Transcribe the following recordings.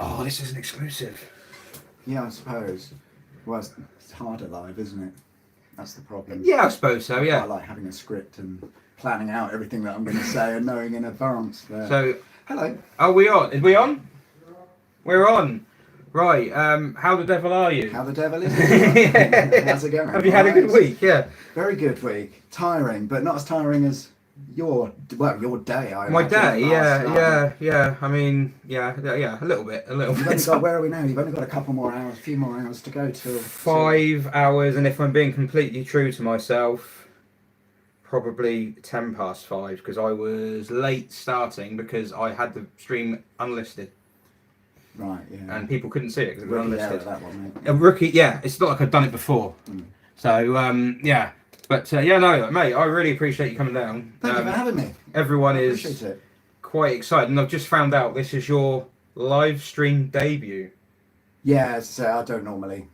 Oh, this is an exclusive. Yeah, I suppose. Well, it's harder live, isn't it? That's the problem. Yeah, I suppose so, yeah. I like having a script and planning out everything that I'm going to say and knowing in advance. So, hello. are we on? Is we on? We're on. Right, how the devil are you? How the devil is it? How's it going? Have you had a good week? Yeah. Very good week. Tiring, but not as tiring as your day. My day, yeah. I mean, yeah, a little bit. You've only got, where are we now? You've only got a few more hours to go till 5 hours, and if I'm being completely true to myself, probably 5:10 because I was late starting because I had the stream unlisted. Right, yeah. And people couldn't see it because it was unlisted. That one, mate. A rookie, yeah. It's not like I've done it before. So, yeah. But, no, mate, I really appreciate you coming down. Thank you for having me. Everyone is quite excited. And I've just found out this is your live stream debut. Yeah, as I say, I don't normally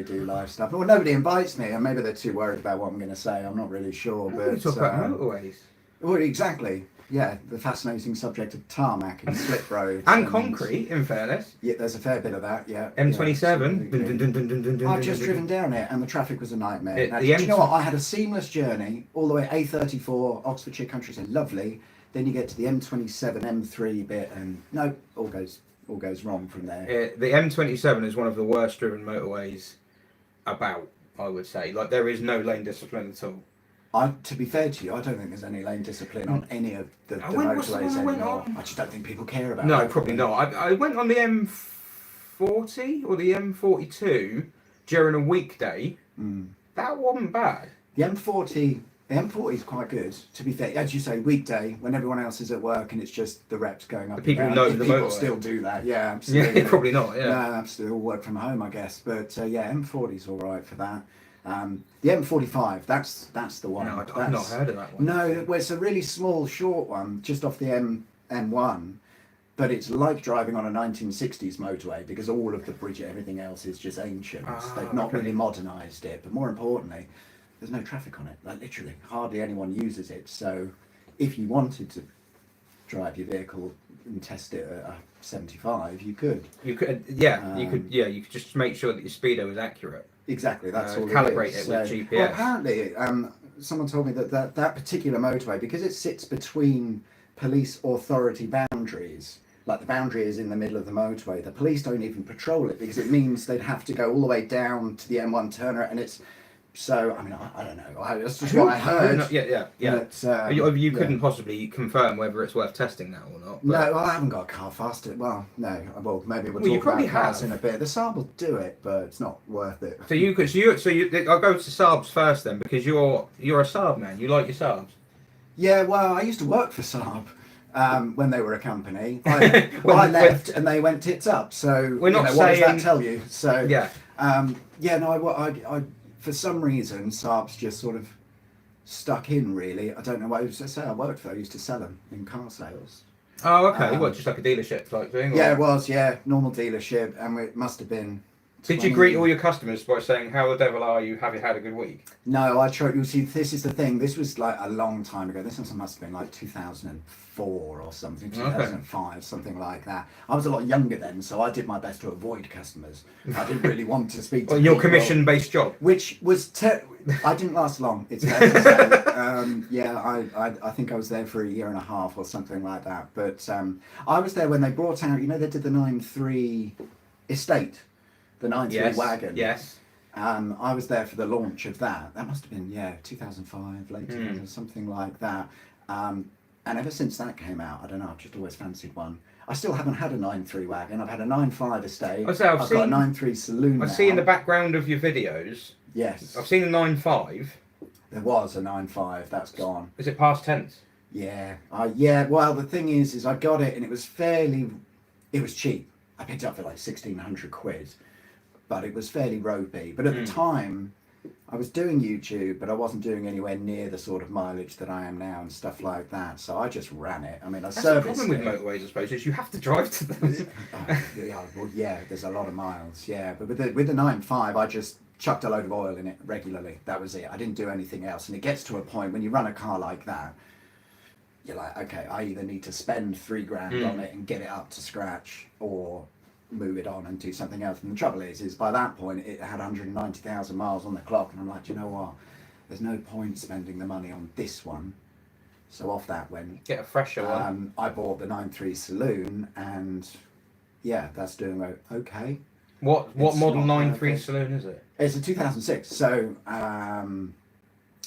do live stuff. Well, nobody invites me, and maybe they're too worried about what I'm going to say. I'm not really sure. But we talk about motorways. Well, exactly. Yeah, the fascinating subject of tarmac and slip roads. And concrete, in fairness. Yeah, there's a fair bit of that, yeah. M27. I've just driven down it and the traffic was a nightmare. Do you know what? I had a seamless journey all the way A34, Oxfordshire countryside, lovely. Then you get to the M27, M3 bit and no, all goes wrong from there. The M27 is one of the worst driven motorways about, I would say. Like, there is no lane discipline at all. To be fair to you, I don't think there's any lane discipline on any of the motorways anymore. I just don't think people care about it. No, probably not. I went on the M40 or the M42 during a weekday. That wasn't bad. The M40 is quite good, to be fair. As you say, weekday, when everyone else is at work and it's just the reps going up. The people and know down. the People motorway. still do that, yeah, absolutely. Yeah, probably not, yeah. No, absolutely, all work from home, I guess. But yeah, M40's all right for that. The M45, that's the one. No, I've not heard of that one. No, well, it's a really small, short one, just off the M1, but it's like driving on a 1960s motorway because all of the bridge, everything else is just ancient. They've not really modernised it, but more importantly, there's no traffic on it. Like literally, hardly anyone uses it. So, if you wanted to drive your vehicle and test it at 75, you could. You could, yeah, you could just make sure that your speedo is accurate. Exactly, that's all. Calibrate it with GPS. Well, apparently, someone told me that particular motorway, because it sits between police authority boundaries, like the boundary is in the middle of the motorway, the police don't even patrol it because it means they'd have to go all the way down to the M1 turner, and it's. So, I mean, I don't know. That's just what I heard. Yeah. But, you couldn't possibly confirm whether it's worth testing now or not. But... No, I haven't got a car faster. Well, no. Well, maybe we'll talk about cars in a bit. The Saab will do it, but it's not worth it. So I'll go to Saabs first then, because you're a Saab man. You like your Saabs. Yeah, well, I used to work for Saab. When they were a company, I left and they went tits up. So we're not saying... what does that tell you? So yeah, I for some reason, Saab's just sort of stuck in, really. I don't know why. I worked for. I used to sell them in car sales. Oh, okay. Just like a dealership type thing? Or? Yeah, it was. Yeah, normal dealership, and it must have been. Did you greet all your customers by saying, "How the devil are you? Have you had a good week?" No, I tried. You see, this is the thing. This was like a long time ago. This must have been like 2004 or something, 2005, something like that. I was a lot younger then, so I did my best to avoid customers. I didn't really want to speak to your commission-based job, which was I didn't last long. It's fair to say. I think I was there for a year and a half or something like that. But I was there when they brought out. They did the 9.3 estate. The 9.3 wagon. Yes. I was there for the launch of that. That must have been 2005, late 2000, something like that. And ever since that came out, I don't know. I've just always fancied one. I still haven't had a 9.3 wagon. I've had a 9.5 estate. I've got a 9.3 saloon. I see in the background of your videos. Yes. I've seen a 9.5. There was a 9.5. That's gone. Is it past tense? Yeah. Well, the thing is I got it and it was cheap. I picked it up for like 1,600 quid. But it was fairly ropey. But at the time, I was doing YouTube, but I wasn't doing anywhere near the sort of mileage that I am now and stuff like that. So I just ran it. I mean, That's the problem with motorways, I suppose, is you have to drive to them. There's a lot of miles. Yeah, but with the 9.5, I just chucked a load of oil in it regularly. That was it. I didn't do anything else. And it gets to a point when you run a car like that, you're like, okay, I either need to spend £3,000 on it and get it up to scratch, or move it on and do something else. And the trouble is by that point it had 190,000 miles on the clock, and I'm like, do you know what? There's no point spending the money on this one. So off that went. Get a fresher one. I bought the 9.3 Saloon, and yeah, that's doing okay. What model 9.3 Saloon is it? It's a 2006, so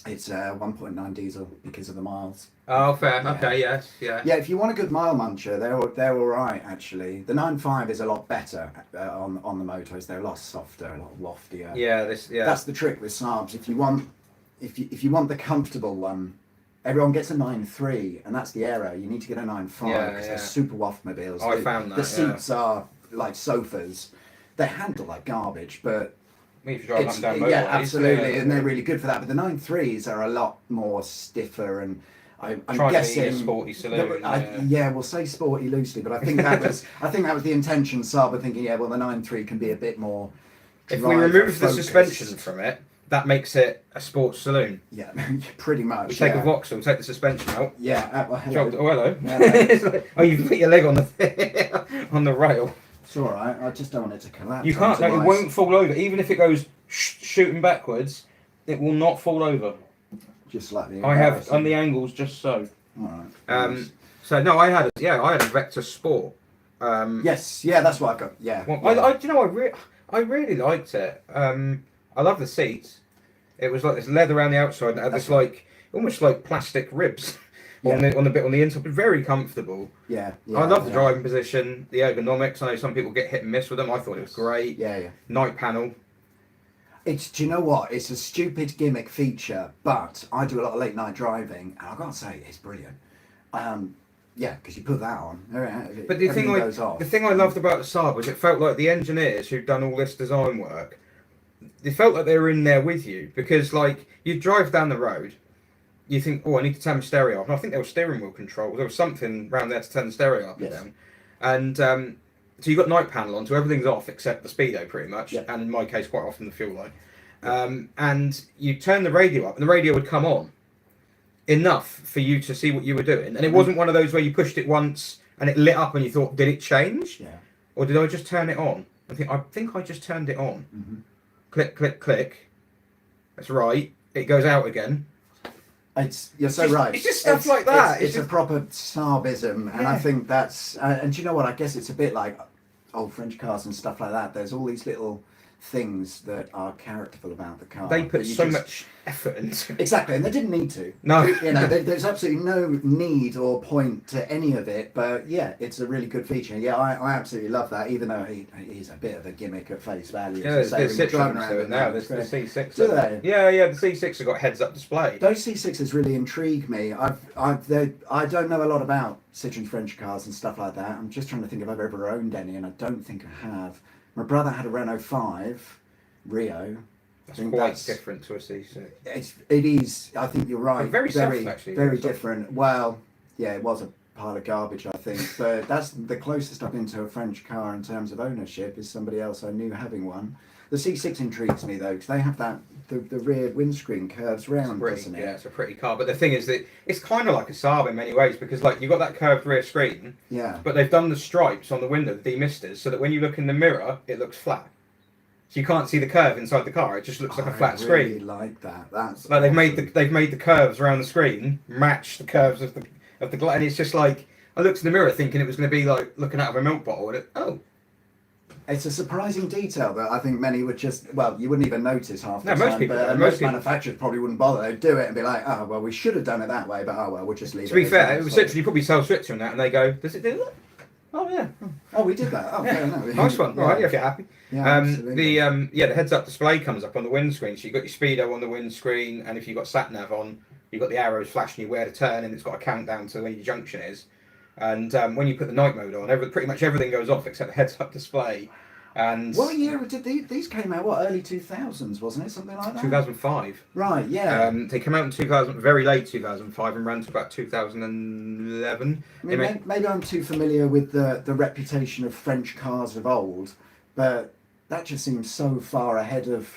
it's a 1.9 diesel because of the miles. Oh, fair. Yeah. Okay, yes, yeah. Yeah, if you want a good mile muncher, they're all right actually. The 9.5 is a lot better on the motorways. They're a lot softer, a lot loftier. Yeah, That's the trick with Saabs. If you want the comfortable one, everyone gets a 9.3, and that's the error. You need to get a 9.5 because they're super waftmobiles. I found that. The seats are like sofas. They handle like garbage, but if you drive up and down motorways, yeah, absolutely, and they're really good for that. But the 9.3s are a lot more stiffer, and I'm guessing to be a sporty saloon. We'll say sporty loosely, but I think that was the intention. Saab were thinking, yeah, well, the 9.3 can be a bit more. If we remove the suspension from it, that makes it a sports saloon. Yeah, pretty much. We take a Vauxhall, take the suspension out. Yeah. Hello. Hello. Hello. Oh, you put your leg on the on the rail. It's all right. I just don't want it to collapse. You can't. No, it won't fall over. Even if it goes shooting backwards, it will not fall over. Just like the. I have on the angles just so. All right. So no, I had a Vector Sport. Yes. Yeah, that's what I got. Yeah. Well, I really liked it. I love the seats. It was like this leather around the outside and it had this like almost like plastic ribs on the bit on the inside, but very comfortable. Yeah. I love the driving position, the ergonomics. I know some people get hit and miss with them. I thought it was great. Yeah. Night panel. Do you know what? It's a stupid gimmick feature, but I do a lot of late night driving, and I've got to say, it's brilliant. Yeah, because you put that on. But the thing I loved about the Saab was it felt like the engineers who'd done all this design work, they felt like they were in there with you, because like you drive down the road, you think, oh, I need to turn the stereo off. And I think there was steering wheel control. There was something around there to turn the stereo up and down. And so you've got night panel on, so everything's off except the speedo pretty much, and in my case quite often the fuel line. And you turn the radio up and the radio would come on enough for you to see what you were doing. And it wasn't one of those where you pushed it once and it lit up and you thought, did it change? Yeah. Or did I just turn it on? I think I just turned it on. Mm-hmm. Click, click, click. That's right. It goes out again. You're so right. It's just stuff like that. It's a proper Saabism, and I think that's. And do you know what? I guess it's a bit like old French cars and stuff like that. There's all these little things that are characterful about the car. They put so much effort into it. Exactly, and they didn't need to. No. There's absolutely no need or point to any of it, but yeah, it's a really good feature. Yeah, I absolutely love that, even though he's a bit of a gimmick at face value. Yeah, there's Citroens do it now. There's the C6. Do they? Yeah, the C6 have got heads-up display. Those C6s really intrigue me. I don't know a lot about Citroen French cars and stuff like that. I'm just trying to think if I've ever owned any, and I don't think I have. My brother had a Renault 5 Rio. That's quite different to a C6. It is. I think you're right. Very soft, actually. Very different. Well, yeah, it was a pile of garbage, I think. But that's the closest I've been to a French car in terms of ownership, is somebody else I knew having one. The C6 intrigues me though, because they have that the rear windscreen curves round, doesn't it? Yeah, it's a pretty car. But the thing is that it's kind of like a Saab in many ways, because like you've got that curved rear screen. Yeah. But they've done the stripes on the window, the demisters, so that when you look in the mirror, it looks flat. So you can't see the curve inside the car. It just looks like a flat screen. I really like that. That's like awesome. they've made the curves around the screen match the curves of the glass, and it's just like I looked in the mirror thinking it was going to be like looking out of a milk bottle, and it's a surprising detail that I think many would just, well, you wouldn't even notice half the time. Most people, but most manufacturers probably wouldn't bother. They'd do it and be like, oh, well, we should have done it that way, but oh, well, we'll just leave it. To be fair, it was literally probably sell Switzer on that, and they go, does it do that? Oh, yeah. Oh, we did that. Oh, yeah. Fair enough. Nice one. All right, if you're happy. Yeah, absolutely. The heads-up display comes up on the windscreen, so you've got your speedo on the windscreen, and if you've got sat-nav on, you've got the arrows flashing you where to turn, and it's got a countdown to where your junction is. And when you put the night mode on, pretty much everything goes off except the heads-up display. And what year did these came out? What, early 2000s, wasn't it? Something like that? 2005. Right, yeah. They came out in very late 2005 and ran to about 2011. I mean, maybe I'm too familiar with the reputation of French cars of old, but that just seems so far ahead of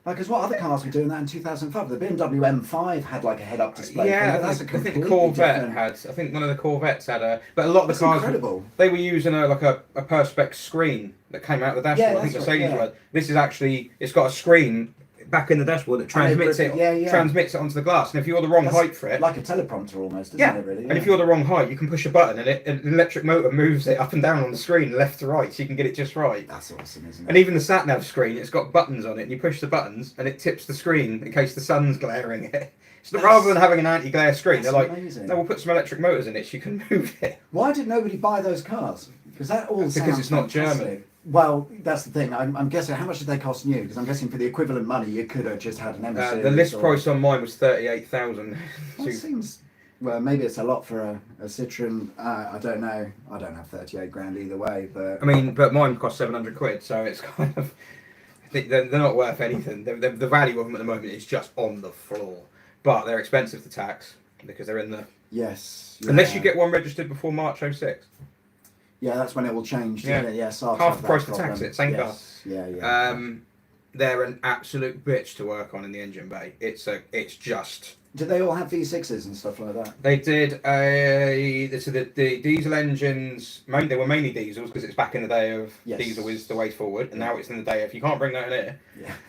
Because what other cars were doing that in 2005? The BMW M5 had like a head-up display. Yeah, that's I think the Corvette had. I think one of the Corvettes had a. But a lot of the cars, incredible. They were using a perspex screen that came out of the dashboard. I think Mercedes were. This is actually, it's got a screen back in the dashboard that transmits transmits it onto the glass. And if you're the wrong height for it, like a teleprompter almost, isn't it? Really. Yeah. And if you're the wrong height, you can push a button and an electric motor moves it up and down on the screen, left to right, so you can get it just right. That's awesome, isn't it? And even the sat nav screen, it's got buttons on it, and you push the buttons, and it tips the screen in case the sun's glaring it. So rather than having an anti-glare screen, they're like, amazing. no, we'll put some electric motors in it, so you can move it. Why did nobody buy those cars? Because that all sounds because it's not fantastic. German. Well, that's the thing. I'm guessing, how much did they cost new? Because I'm guessing for the equivalent money, you could have just had an M series. The list price on mine was 38,000. Well, it seems. Well, maybe it's a lot for a Citroen. I don't know. I don't have 38 grand either way, but. I mean, but mine cost 700 quid, so it's kind of. I think they're not worth anything. The value of them at the moment is just on the floor, but they're expensive to tax because they're in the. Yes. Yeah. Unless you get one registered before March 06. Yeah, that's when it will change. Yeah, half the price to tax it. Same car. Yeah. They're an absolute bitch to work on in the engine bay. It's just. Did they all have V6s and stuff like that? They did. So the diesel engines, they were mainly diesels because it's back in the day of diesel is the way forward, and now it's in the day of you can't bring that in here.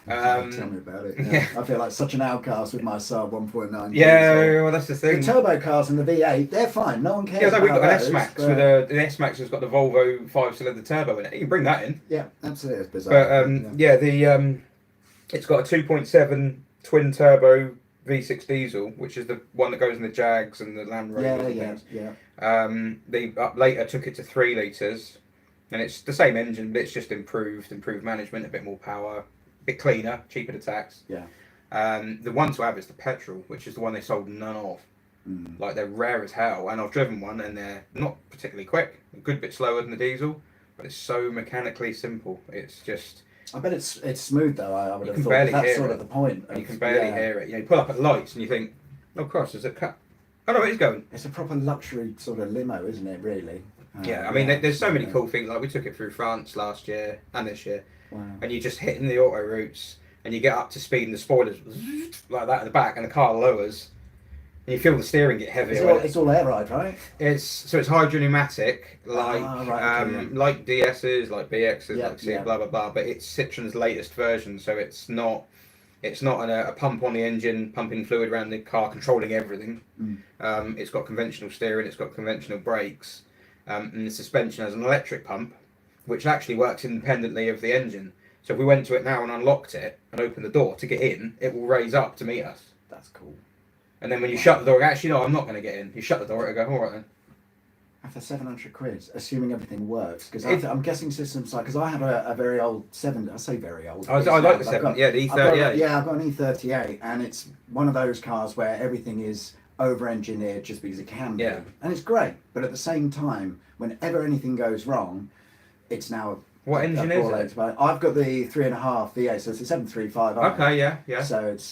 Yeah. Tell me about it. Yeah. I feel like such an outcast with my Saab 1.9. Yeah, well that's the thing. The turbo cars and the V8, they're fine. No one cares. Yeah, we've got an those, S-Max but... with the S-Max has got the Volvo 5-cylinder turbo in it. You can bring that in. Yeah, absolutely. It's bizarre. But it's got a 2.7 twin turbo V6 diesel, which is the one that goes in the Jags and the Land Rovers. They later took it to 3 litres, and it's the same engine, but it's just improved management, a bit more power, a bit cleaner, cheaper to tax. Yeah. The one to have is the petrol, which is the one they sold none of. Like they're rare as hell, and I've driven one, and they're not particularly quick, a good bit slower than the diesel, but it's so mechanically simple. It's just. I bet it's smooth though. I would have thought that's sort of the point. You can barely hear it. You pull up at lights and you think, oh cross, there's a cut. Oh no, it is going. It's a proper luxury sort of limo, isn't it? Really. I mean, there's so many cool things. Like we took it through France last year and this year, and you just hitting the auto routes and you get up to speed and the spoilers like that in the back and the car lowers. And you feel the steering get heavier. It's all air ride, right? It's hydro pneumatic, like like DS's, like BX's, like C, blah blah blah. But it's Citroen's latest version, so it's not a pump on the engine, pumping fluid around the car, controlling everything. It's got conventional steering, it's got conventional brakes, and the suspension has an electric pump, which actually works independently of the engine. So if we went to it now and unlocked it and opened the door to get in, it will raise up to meet us. That's cool. And then when you shut the door, actually no, I'm not going to get in. You shut the door, it'll go, all right then. After 700 quid, assuming everything works, because I'm guessing systems like, because I have a very old 7, I say very old. I like the 7, the E38. I've got an E38, and it's one of those cars where everything is over-engineered just because it can be. Yeah. And it's great, but at the same time, whenever anything goes wrong, it's now what engine is it? I've got the 3.5 V8, so it's a 735. Okay, yeah. So it's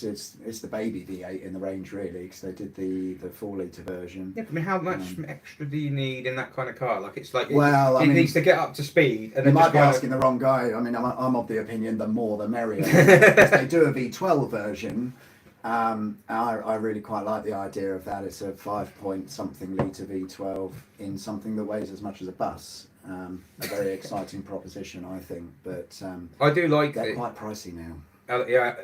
the baby V8 in the range really, because they did the 4-litre version. Yeah, but I mean, how much extra do you need in that kind of car? Like it's like it needs to get up to speed. And you might be asking the wrong guy. I mean, I'm of the opinion the more the merrier. If they do a V12 version. I really quite like the idea of that. It's a 5-point-something litre V12 in something that weighs as much as a bus. A very exciting proposition, I think. But I do like they're quite pricey now.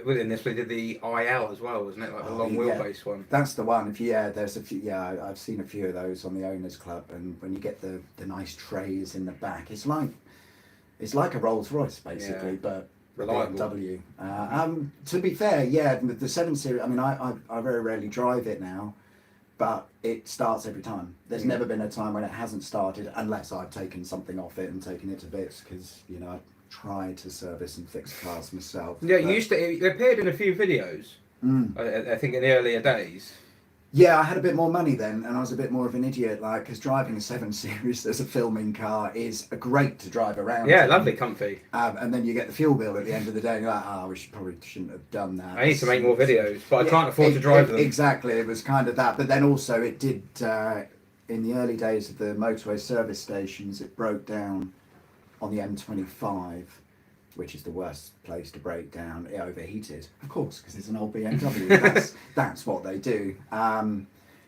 Within this we did the IL as well, wasn't it? Like the long wheelbase one. That's the one. There's a few. Yeah, I've seen a few of those on the owners club, and when you get the nice trays in the back, it's like a Rolls Royce basically, but. Reliable. BMW. To be fair, the 7 Series. I mean, I very rarely drive it now, but it starts every time. There's never been a time when it hasn't started, unless I've taken something off it and taken it to bits, because I try to service and fix cars myself. Yeah, it appeared in a few videos. I think in the earlier days. Yeah, I had a bit more money then, and I was a bit more of an idiot, because driving a 7 Series as a filming car is great to drive around. Yeah, lovely, comfy. And then you get the fuel bill at the end of the day, and you're like, we shouldn't have done that. I need to make more videos, but I can't afford to drive them. Exactly, it was kind of that. But then also it did, in the early days of the motorway service stations, it broke down on the M25, which is the worst place to break down. It overheated, of course, because it's an old BMW. That's what they do.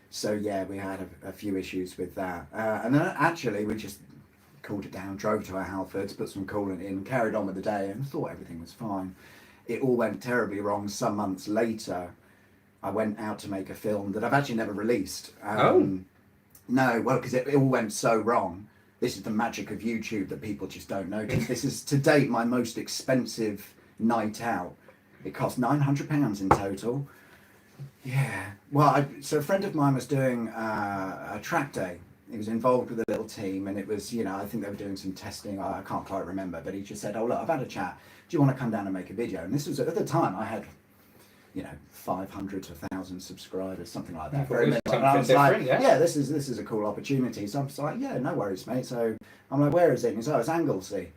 So yeah, we had a few issues with that, and then actually we just cooled it down, drove to our Halfords, put some coolant in, carried on with the day, and thought everything was fine. It all went terribly wrong. Some months later, I went out to make a film that I've actually never released. No, well, because it all went so wrong. This is the magic of YouTube that people just don't notice. This is, to date, my most expensive night out. It cost £900 in total. Yeah. Well, so a friend of mine was doing a track day. He was involved with a little team, and it was, you know, I think they were doing some testing. I can't quite remember, but he just said, "Oh, look, I've had a chat. Do you want to come down and make a video?" And this was, at the time, I had, you know, 500 to 1,000 subscribers, something like that. Very and I was like, yeah, this is a cool opportunity. So I'm just like, yeah, no worries, mate. So I'm like, where is it? And he's like, it's Anglesey.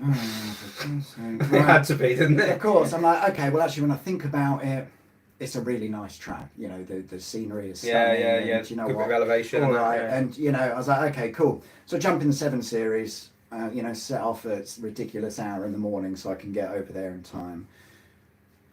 It had to be, didn't it? Of course. I'm like, okay, well, actually, when I think about it, it's a really nice track. You know, the scenery is stunning. Yeah. And, you know, good what? bit of elevation. All right. Yeah. And, you know, I was like, okay, cool. So I jump in the 7 Series, you know, set off at a ridiculous hour in the morning so I can get over there in time.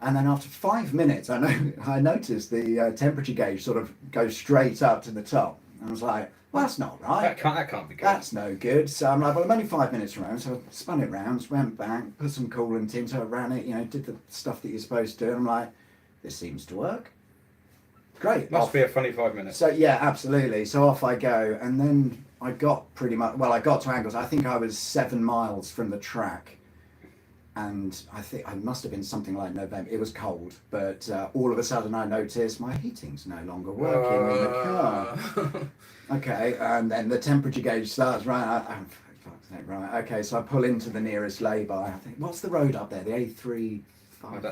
And then after 5 minutes, I noticed the temperature gauge sort of go straight up to the top. I was like, well, that's not right. That can't be good. That's no good. So I'm like, well, I'm only 5 minutes around. So I spun it round, went back, put some coolant in, so I ran it, you know, did the stuff that you're supposed to do. And I'm like, this seems to work. Great. Must be a funny 5 minutes. So yeah, absolutely. So off I go. And then I got I got to Angles. I think I was 7 miles from the track. And I think I must have been something like November. It was cold, but all of a sudden I noticed my heating's no longer working in the car. Okay, and then the temperature gauge starts running. Right, okay, so I pull into the nearest lay-by. I think, what's the road up there? The A3.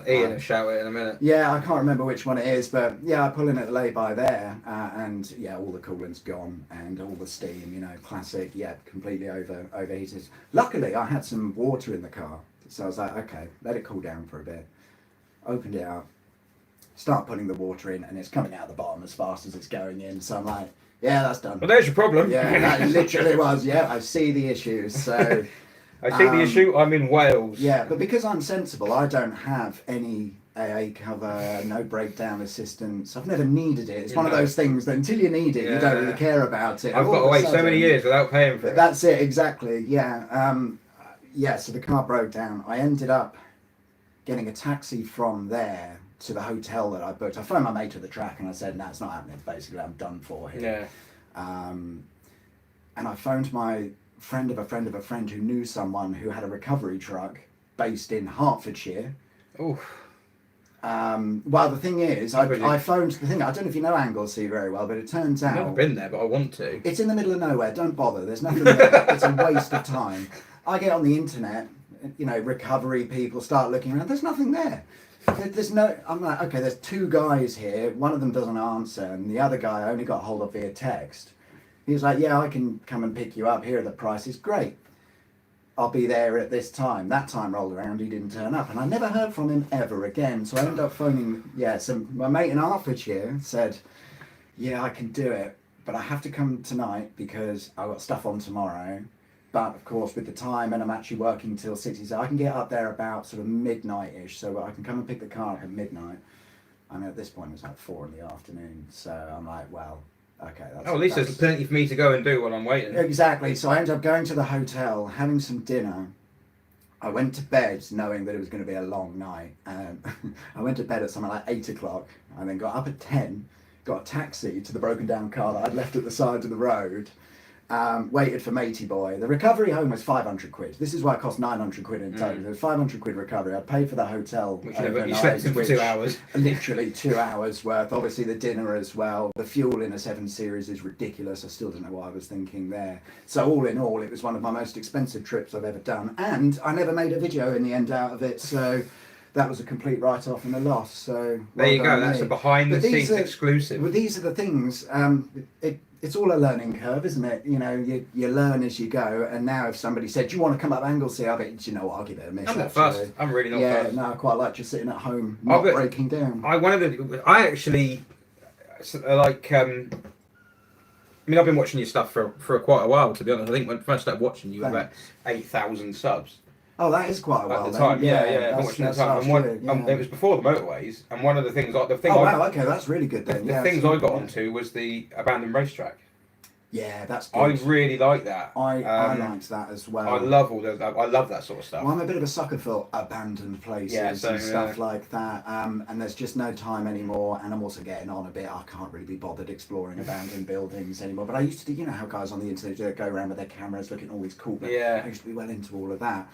Ian will shout it in a minute. Yeah, I can't remember which one it is, but yeah, I pull in at the lay-by there, and yeah, all the coolant's gone, and all the steam, you know, classic, yeah, completely overheated. Luckily, I had some water in the car. So I was like, okay, let it cool down for a bit. Opened it up, start putting the water in, and it's coming out the bottom as fast as it's going in. So I'm like, yeah, that's done. Well, there's your problem. Yeah, that literally was. Yeah, I see the issues. So I see the issue. I'm in Wales. Yeah, but because I'm sensible, I don't have any AA cover, no breakdown assistance. I've never needed it. It's one of those things that until you need it, you don't really care about it. I've got to wait so many years without paying for it. That's it, exactly. Yeah. Yeah, so the car broke down. I ended up getting a taxi from there to the hotel that I booked. I phoned my mate at the track and I said, no, it's not happening. Basically, I'm done for here. Yeah. And I phoned my friend of a friend of a friend who knew someone who had a recovery truck based in Hertfordshire. Oof. Well, the thing is, I phoned the thing. I don't know if you know Anglesey very well, but it turns out... I've never been there, but I want to. It's in the middle of nowhere. Don't bother. There's nothing there. It's a waste of time. I get on the internet, you know, recovery people start looking around. There's nothing there. There's no. I'm like, okay, there's 2 guys here. One of them doesn't answer, and the other guy I only got hold of via text. He's like, yeah, I can come and pick you up. Here are the prices. Great. I'll be there at this time. That time rolled around, he didn't turn up, and I never heard from him ever again. So I ended up phoning. Yeah, so my mate in Hertfordshire said, yeah, I can do it, but I have to come tonight because I've got stuff on tomorrow. But of course, with the time, and I'm actually working till 6, so I can get up there about sort of midnight-ish, so I can come and pick the car up at midnight. I mean, at this point, it's like 4 in the afternoon, so I'm like, well, okay. At least there's plenty for me to go and do while I'm waiting. Exactly. So I ended up going to the hotel, having some dinner. I went to bed knowing that it was going to be a long night. I went to bed at something like 8 o'clock, and then got up at 10, got a taxi to the broken down car that I'd left at the side of the road. Waited for matey boy. The recovery home was 500 quid. This is why it cost 900 quid in total. There was 500 quid recovery. I paid for the hotel overnight, you slept in for 2 hours. Literally 2 hours worth. Obviously the dinner as well. The fuel in a 7 Series is ridiculous. I still don't know what I was thinking there. So all in all, it was one of my most expensive trips I've ever done. And I never made a video in the end out of it. So that was a complete write-off and a loss. So there you go. That's a behind-the-scenes exclusive. Well, these are the things. It's all a learning curve, isn't it? You know, you learn as you go. And now if somebody said, do you want to come up Anglesey? I'll bet, you know what, I'll give it a miss. I'm not fussed. I'm really not fussed. Yeah, no, I quite like just sitting at home, not breaking down. I actually, like, I mean, I've been watching your stuff for quite a while, to be honest. I think when I first started watching you, about 8,000 subs. Oh, that is quite a while at the then. time. Yeah. I've watched it at the time. And it was before the motorways, and one of the things, okay, that's really good then. The things I got onto was the abandoned racetrack. Yeah, that's good. I really like that. I liked that as well. I love I love that sort of stuff. Well, I'm a bit of a sucker for abandoned places and stuff like that. And there's just no time anymore. And I'm also getting on a bit. I can't really be bothered exploring abandoned buildings anymore. But I used to do, you know how guys on the internet go around with their cameras looking at all these cool. I used to be well into all of that.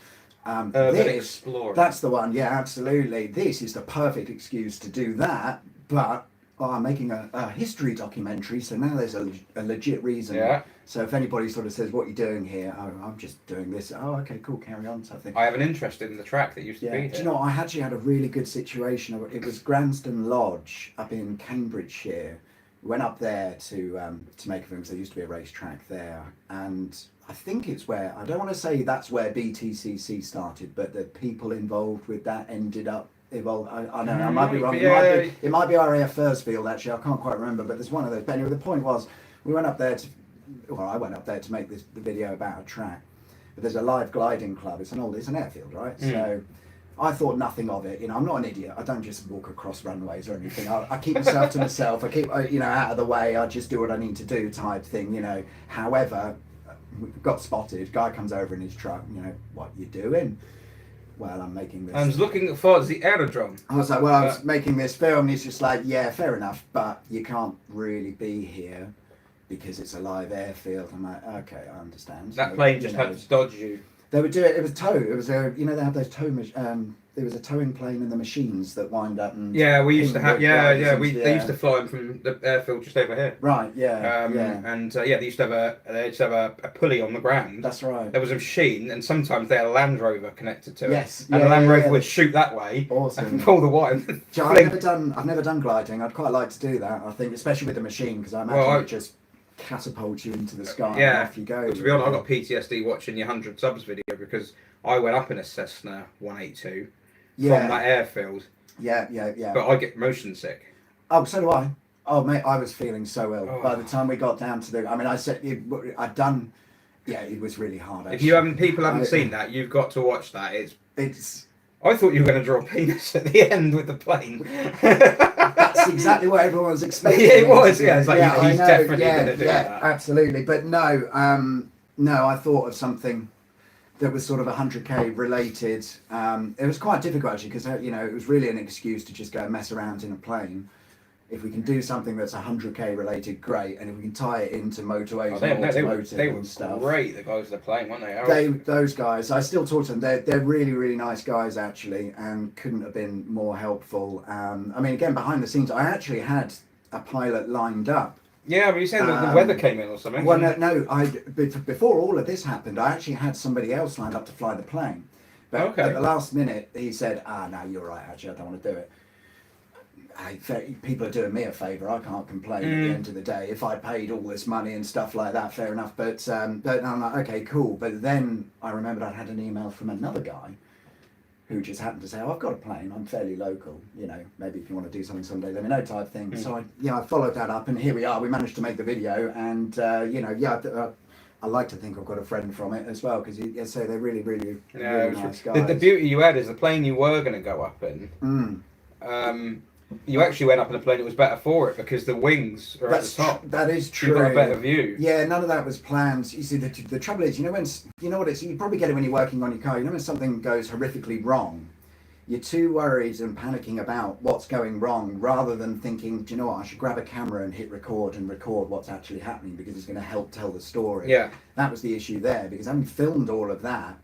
Urban exploring. That's the one. Yeah, absolutely. This is the perfect excuse to do that. But I'm making a history documentary, so now there's a legit reason. Yeah. So if anybody sort of says, what are you doing here? Oh, I'm just doing this. Oh, okay, cool, carry on, type thing. I have an interest in the track that used to be here. Do you know, I actually had a really good situation. It was Granston Lodge up in Cambridgeshire. We went up there to make a film, because there used to be a racetrack there. And I think it's where, I don't want to say that's where BTCC started, but the people involved with that ended up I don't know, I might be wrong. It might be RAF Thursfield, actually. I can't quite remember, but there's one of those. But anyway, the point was, I went up there to make the video about a track. But there's a live gliding club. It's an airfield, right? So I thought nothing of it. You know, I'm not an idiot. I don't just walk across runways or anything. I keep myself to myself. I keep, out of the way. I just do what I need to do, type thing. You know. However, we got spotted. Guy comes over in his truck. You know, what you doing? Well, I'm making this. I was looking for the aerodrome. I was like, well, I was making this film, and he's just like, yeah, fair enough, but you can't really be here because it's a live airfield. I'm like, okay, I understand. That plane just had to dodge you. They would do it. It was tow. It was they have those tow. There was a towing plane in the machines that wind up and. Yeah, we used to have. They used to fly them from the airfield just over here. Right. Yeah. And they used to have a pulley on the ground. That's right. There was a machine, and sometimes they had a Land Rover connected to it. Yes. And the Land Rover would shoot that way. Awesome. And pull the wire. I've never done gliding. I'd quite like to do that. I think, especially with the machine, because I imagine it just catapult you into the sky and off you go. Well, to be honest, I got PTSD watching your 100 subs video, because I went up in a Cessna 182 from that airfield. Yeah. But I get motion sick. Oh, so do I. Oh, mate, I was feeling so ill by the time we got down to the. I mean, I'd done. Yeah, it was really hard. Actually. If people haven't seen that, you've got to watch that. It's. I thought you were going to draw a penis at the end with the plane. That's exactly what everyone was expecting. Yeah, it was. Yeah, it's like he's definitely going to do that. Absolutely, but no, I thought of something that was sort of 100k related. It was quite difficult actually, because it was really an excuse to just go and mess around in a plane. If we can do something that's 100k related, great, and if we can tie it into motorways and automotive and stuff. They were great, the guys that playing, weren't they? Those guys, I still talk to them. They're really, really nice guys actually, and couldn't have been more helpful. I mean, again, behind the scenes, I actually had a pilot lined up. Yeah, but you saying that the weather came in or something? Well, no. Before all of this happened, I actually had somebody else lined up to fly the plane. But at the last minute, he said, no, you're right, actually, I don't want to do it. People are doing me a favour. I can't complain at the end of the day. If I paid all this money and stuff like that, fair enough. But I'm like, okay, cool. But then I remembered I'd had an email from another guy who just happened to say, I've got a plane. I'm fairly local. Maybe if you want to do something someday, let me know, type thing. So I followed that up, and here we are. We managed to make the video, and I like to think I've got a friend from it as well, because they're really, really, really nice guys. The beauty you had is the plane you were going to go up in. You actually went up in a plane that was better for it, because the wings are at the top. That is true. You got a better view. Yeah, none of that was planned. You see, the trouble is, you probably get it when you're working on your car. When something goes horrifically wrong, you're too worried and panicking about what's going wrong, rather than thinking, do you know what, I should grab a camera and hit record and record what's actually happening, because it's going to help tell the story. Yeah. That was the issue there, because having filmed all of that,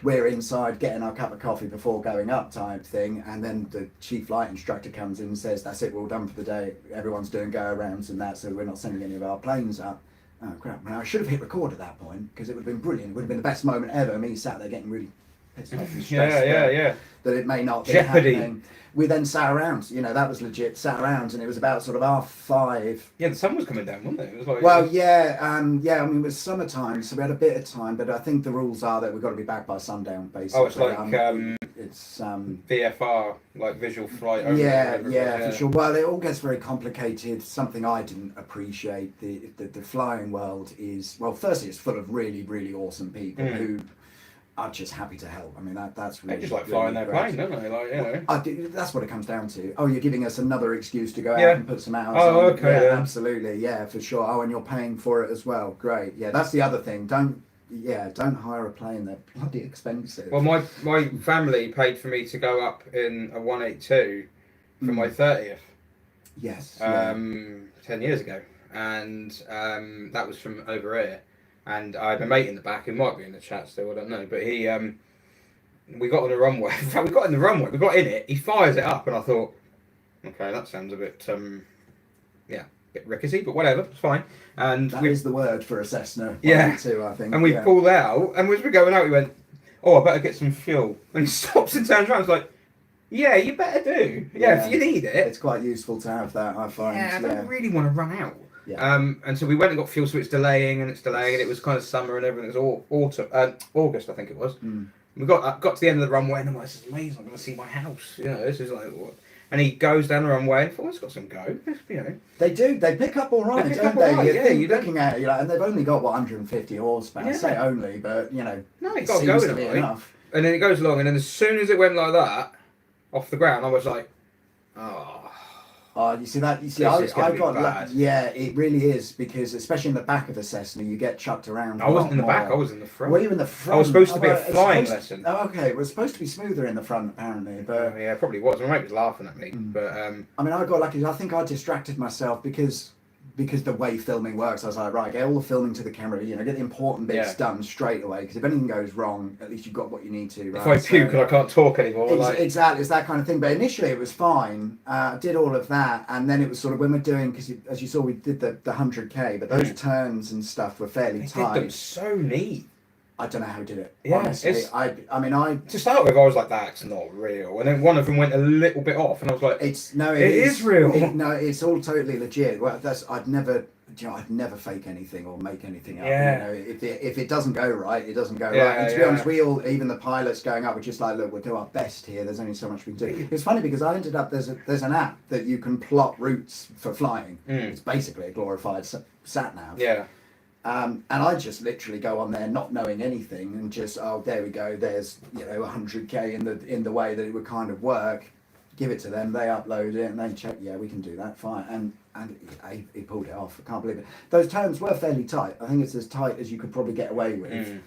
we're inside getting our cup of coffee before going up, type thing, and then the chief flight instructor comes in and says, that's it, we're all done for the day, everyone's doing go-arounds and that, so we're not sending any of our planes up. Oh crap, now I should have hit record at that point, because it would have been brilliant. It would have been the best moment ever, me sat there getting really pissed off and stressed that it may not be happening. We then sat around, that was legit, sat around, and it was about sort of 5:30. Yeah, the sun was coming down, wasn't it? It was like, I mean, it was summertime, so we had a bit of time, but I think the rules are that we've got to be back by sundown, basically. Oh, it's like, it's VFR, like visual flight. For sure. Well, it all gets very complicated. Something I didn't appreciate, the flying world is, well, firstly, it's full of really, really awesome people who I'm just happy to help. I mean, that's really. They just like flying really their plane, don't they? Like, you know. That's what it comes down to. Oh, you're giving us another excuse to go out Yeah. and put some hours Oh, on. okay, Yeah, then. absolutely. Yeah, for sure. Oh, and you're paying for it as well. Great. Yeah, that's the other thing. Don't hire a plane. They're bloody expensive. Well, my family paid for me to go up in a 182 for my 30th. Yes. 10 years ago, and that was from over here. And I had a mate in the back who might be in the chat still. I don't know, but he we got on the runway. In fact, we got in the runway. We got in it. He fires it up, and I thought, okay, that sounds a bit a bit rickety, but whatever, it's fine. And that is the word for a Cessna. Yeah. Too, I think. And we pulled out, and as we're going out, we went, "Oh, I better get some fuel." And he stops and turns around. It's like, "Yeah, you better do. Yeah, if you need it." It's quite useful to have that, I find. Yeah, I don't really want to run out. Yeah. And so we went and got fuel, so it's delaying, and it was kind of summer and everything. It was all August, I think it was. Mm. We got to the end of the runway, and I'm like, "This is amazing. I'm going to see my house." You know, this is like what. And he goes down the runway and thought, "It's got some go." You know. They do. They pick up all right, They pick don't up all they? right, yeah, You're looking at it, you're like, and they've only got 150 horsepower. I say only, but you know, No, it it got seems going to be right. enough. And then it goes along, and then as soon as it went like that, off the ground, I was like, "Oh." Oh, you see that? You see, This is gonna I be got bad. yeah, it really is, because especially in the back of the Cessna, you get chucked around. I wasn't in the back. I was in the front. Were you in the front? I was supposed to be a it's flying supposed- lesson. Oh, okay. It was supposed to be smoother in the front, apparently, but Yeah, it probably was. My mate was laughing at me, but I mean, I got lucky. I think I distracted myself because the way filming works. I was like, right, get all the filming to the camera. You know, get the important bits done straight away. Because if anything goes wrong, at least you've got what you need to. Right? if I puke and I can't talk anymore, Exactly, it's that kind of thing. But initially, it was fine. Did all of that, and then it was sort of when we're doing, because as you saw, we did the 100k, but those turns and stuff were fairly they tight. did them so neat. I don't know how we did it. Yeah, honestly, I mean, To start with, I was like, "That's not real," and then one of them went a little bit off, and I was like, it is real. No, it's all totally legit. Well, I'd never fake anything or make anything up. Yeah. You know, if it doesn't go right, it doesn't go Yeah, right. And to be honest, we all, even the pilots going up, we're just like, look, we'll do our best here. There's only so much we can do. It's funny because I ended up there's an app that you can plot routes for flying. It's basically a glorified sat nav. "Yeah." And I just literally go on there not knowing anything and just, oh, there we go. There's 100k in the way that it would kind of work. Give it to them. They upload it and they check. Yeah, we can do that. Fine. And he pulled it off. I can't believe it. Those turns were fairly tight. I think it's as tight as you could probably get away with.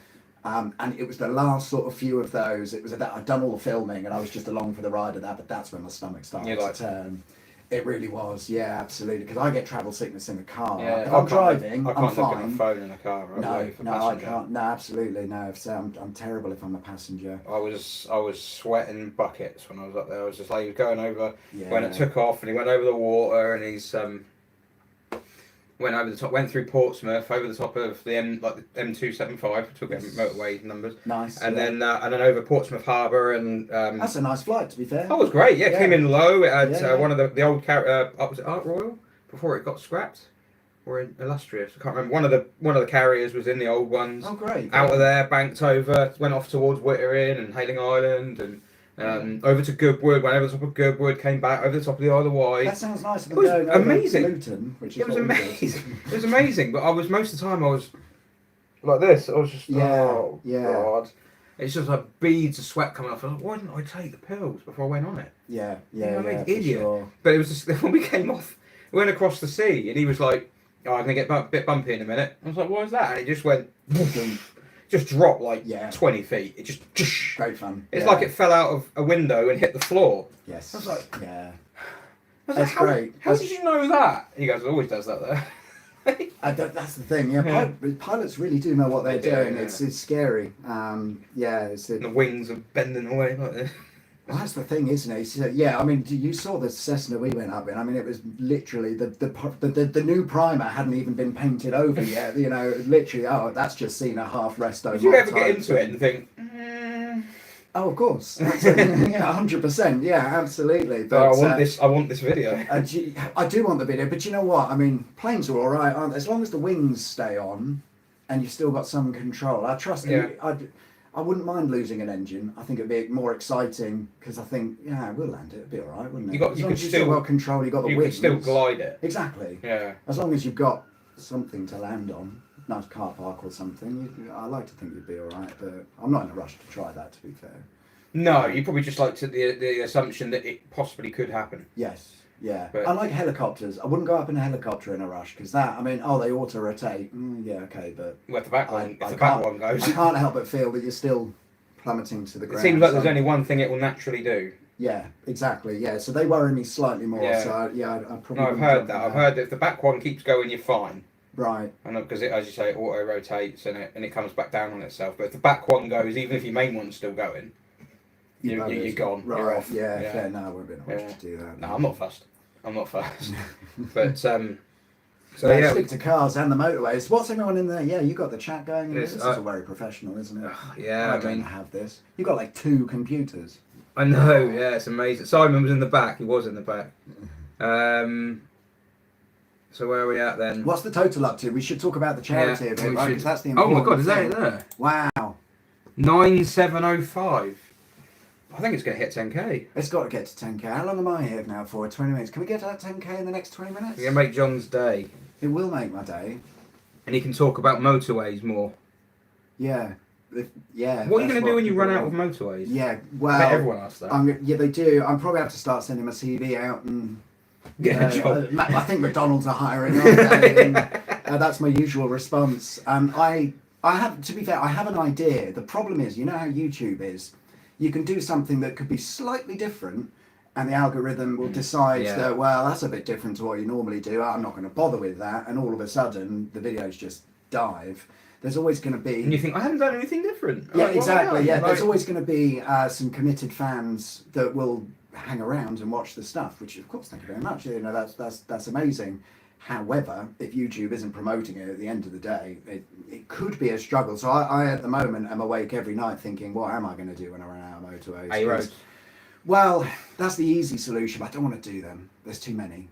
And it was the last sort of few of those. It was that I'd done all the filming and I was just along for the ride of that. But that's when my stomach started to turn. It really was, yeah, absolutely. Because I get travel sickness in the car. Yeah, If I'm driving, I I'm can't look fine. at my phone in a car. Right? No, I can't. No, absolutely no. So I'm terrible if I'm a passenger. I was sweating buckets when I was up there. I was just like, he was going over when it Yeah. took off, and he went over the water, and he's went over the top, went through Portsmouth, over the top of the M275, took motorway numbers. Nice. And then over Portsmouth Harbour, and that's a nice flight, to be fair. that was great. Yeah, came in low. It had one of the old was it Art Royal before it got scrapped, or Illustrious? I can't remember. One of the carriers was in the old ones. Oh, great. Out of there, banked over, went off towards Wittering and Hayling Island, and over to Goodwood, went over the top of Goodwood, came back over the top of the Isle of Wight. That sounds nice. It was amazing. Luton, which is It was what we did. amazing. It was amazing, but most of the time I was like this. I was just God. It's just like beads of sweat coming off. I was like, why didn't I take the pills before I went on it? Yeah, You know what I mean? for Idiot. sure. But it was just when we came off, we went across the sea, and he was like, "Oh, I'm gonna get a bit bumpy in a minute." I was like, "Why is that?" And it just went. Just dropped like 20 feet. It just. Great fun. It's like it fell out of a window and hit the floor. Yes. I was like, yeah. That's great. How did you know that? He goes, always does that there. That's the thing. Yeah, pilots really do know what they're They do, doing. yeah. It's scary. The wings are bending away like this. Well, that's the thing, isn't it? So, yeah, I mean, you saw the Cessna we went up in. I mean, it was literally the new primer hadn't even been painted over yet. You know, literally. Oh, that's just seen a half resto. Did you ever get into it and think? Oh, of course. Yeah, 100%. Yeah, absolutely. But I want this video. I do want the video, but you know what? I mean, planes are all right, aren't they? As long as the wings stay on, and you've still got some control. I trust. Yeah. I wouldn't mind losing an engine. I think it'd be more exciting because I think, we'll land it. It'd be all right, wouldn't it? You could still well control. You got the you wings. could still glide it. Exactly. Yeah. As long as you've got something to land on. nice car park or something, I like to think you'd be all right. But I'm not in a rush to try that. To be fair. No, you probably just like to the assumption that it possibly could happen. Yes. Yeah, but I like helicopters. I wouldn't go up in a helicopter in a rush because that. I mean, they auto rotate. Yeah, okay, but if the back one, if the back one goes, I can't help but feel that you're still plummeting to the ground. It seems like there's only one thing it will naturally do. Yeah, exactly. Yeah, so they worry me slightly more. Yeah. So I probably. No, I've heard that. I've heard that if the back one keeps going, you're fine. Right. I know because as you say, it auto rotates and it comes back down on itself. But if the back one goes, even if your main one's still going, you're gone. Right. You're off. Yeah. Fair. No, I won't be in a rush to do that. No, I'm not fussed. But so stick to cars and the motorways. What's everyone in there? Yeah, you got the chat going. This is all very professional, isn't it? Yeah, I don't have this. You got like 2 computers. I know. Yeah, it's amazing. Simon was in the back. He was in the back. So where are we at then? What's the total up to? We should talk about the charity a bit, right? Because that's the important Oh my God, is that thing. it there? Wow. 9705. I think it's going to hit 10k. It's got to get to 10k. How long am I here now for? 20 minutes. Can we get to that 10k in the next 20 minutes? You're going to make John's day. It will make my day. And he can talk about motorways more. Yeah. Yeah. What are you going to do when you run out of motorways? Yeah, well... I bet everyone asks that. Yeah, they do. I'm probably have to start sending my CV out and... Get a job. I think McDonald's are hiring, aren't they? And, that's my usual response. I have, to be fair, I have an idea. The problem is, you know how YouTube is? You can do something that could be slightly different and the algorithm will decide that, well, that's a bit different to what you normally do. I'm not going to bother with that. And all of a sudden, the videos just dive. There's always going to be... And you think, I haven't done anything different. Yeah, exactly. Yeah, there's always going to be some committed fans that will hang around and watch the stuff, which, of course, thank you very much. You know, that's amazing. However, if YouTube isn't promoting it at the end of the day, it could be a struggle. So I at the moment am awake every night thinking, what am I going to do when I run out of motorways? A-roads. Well, that's the easy solution, but I don't want to do them. There's too many.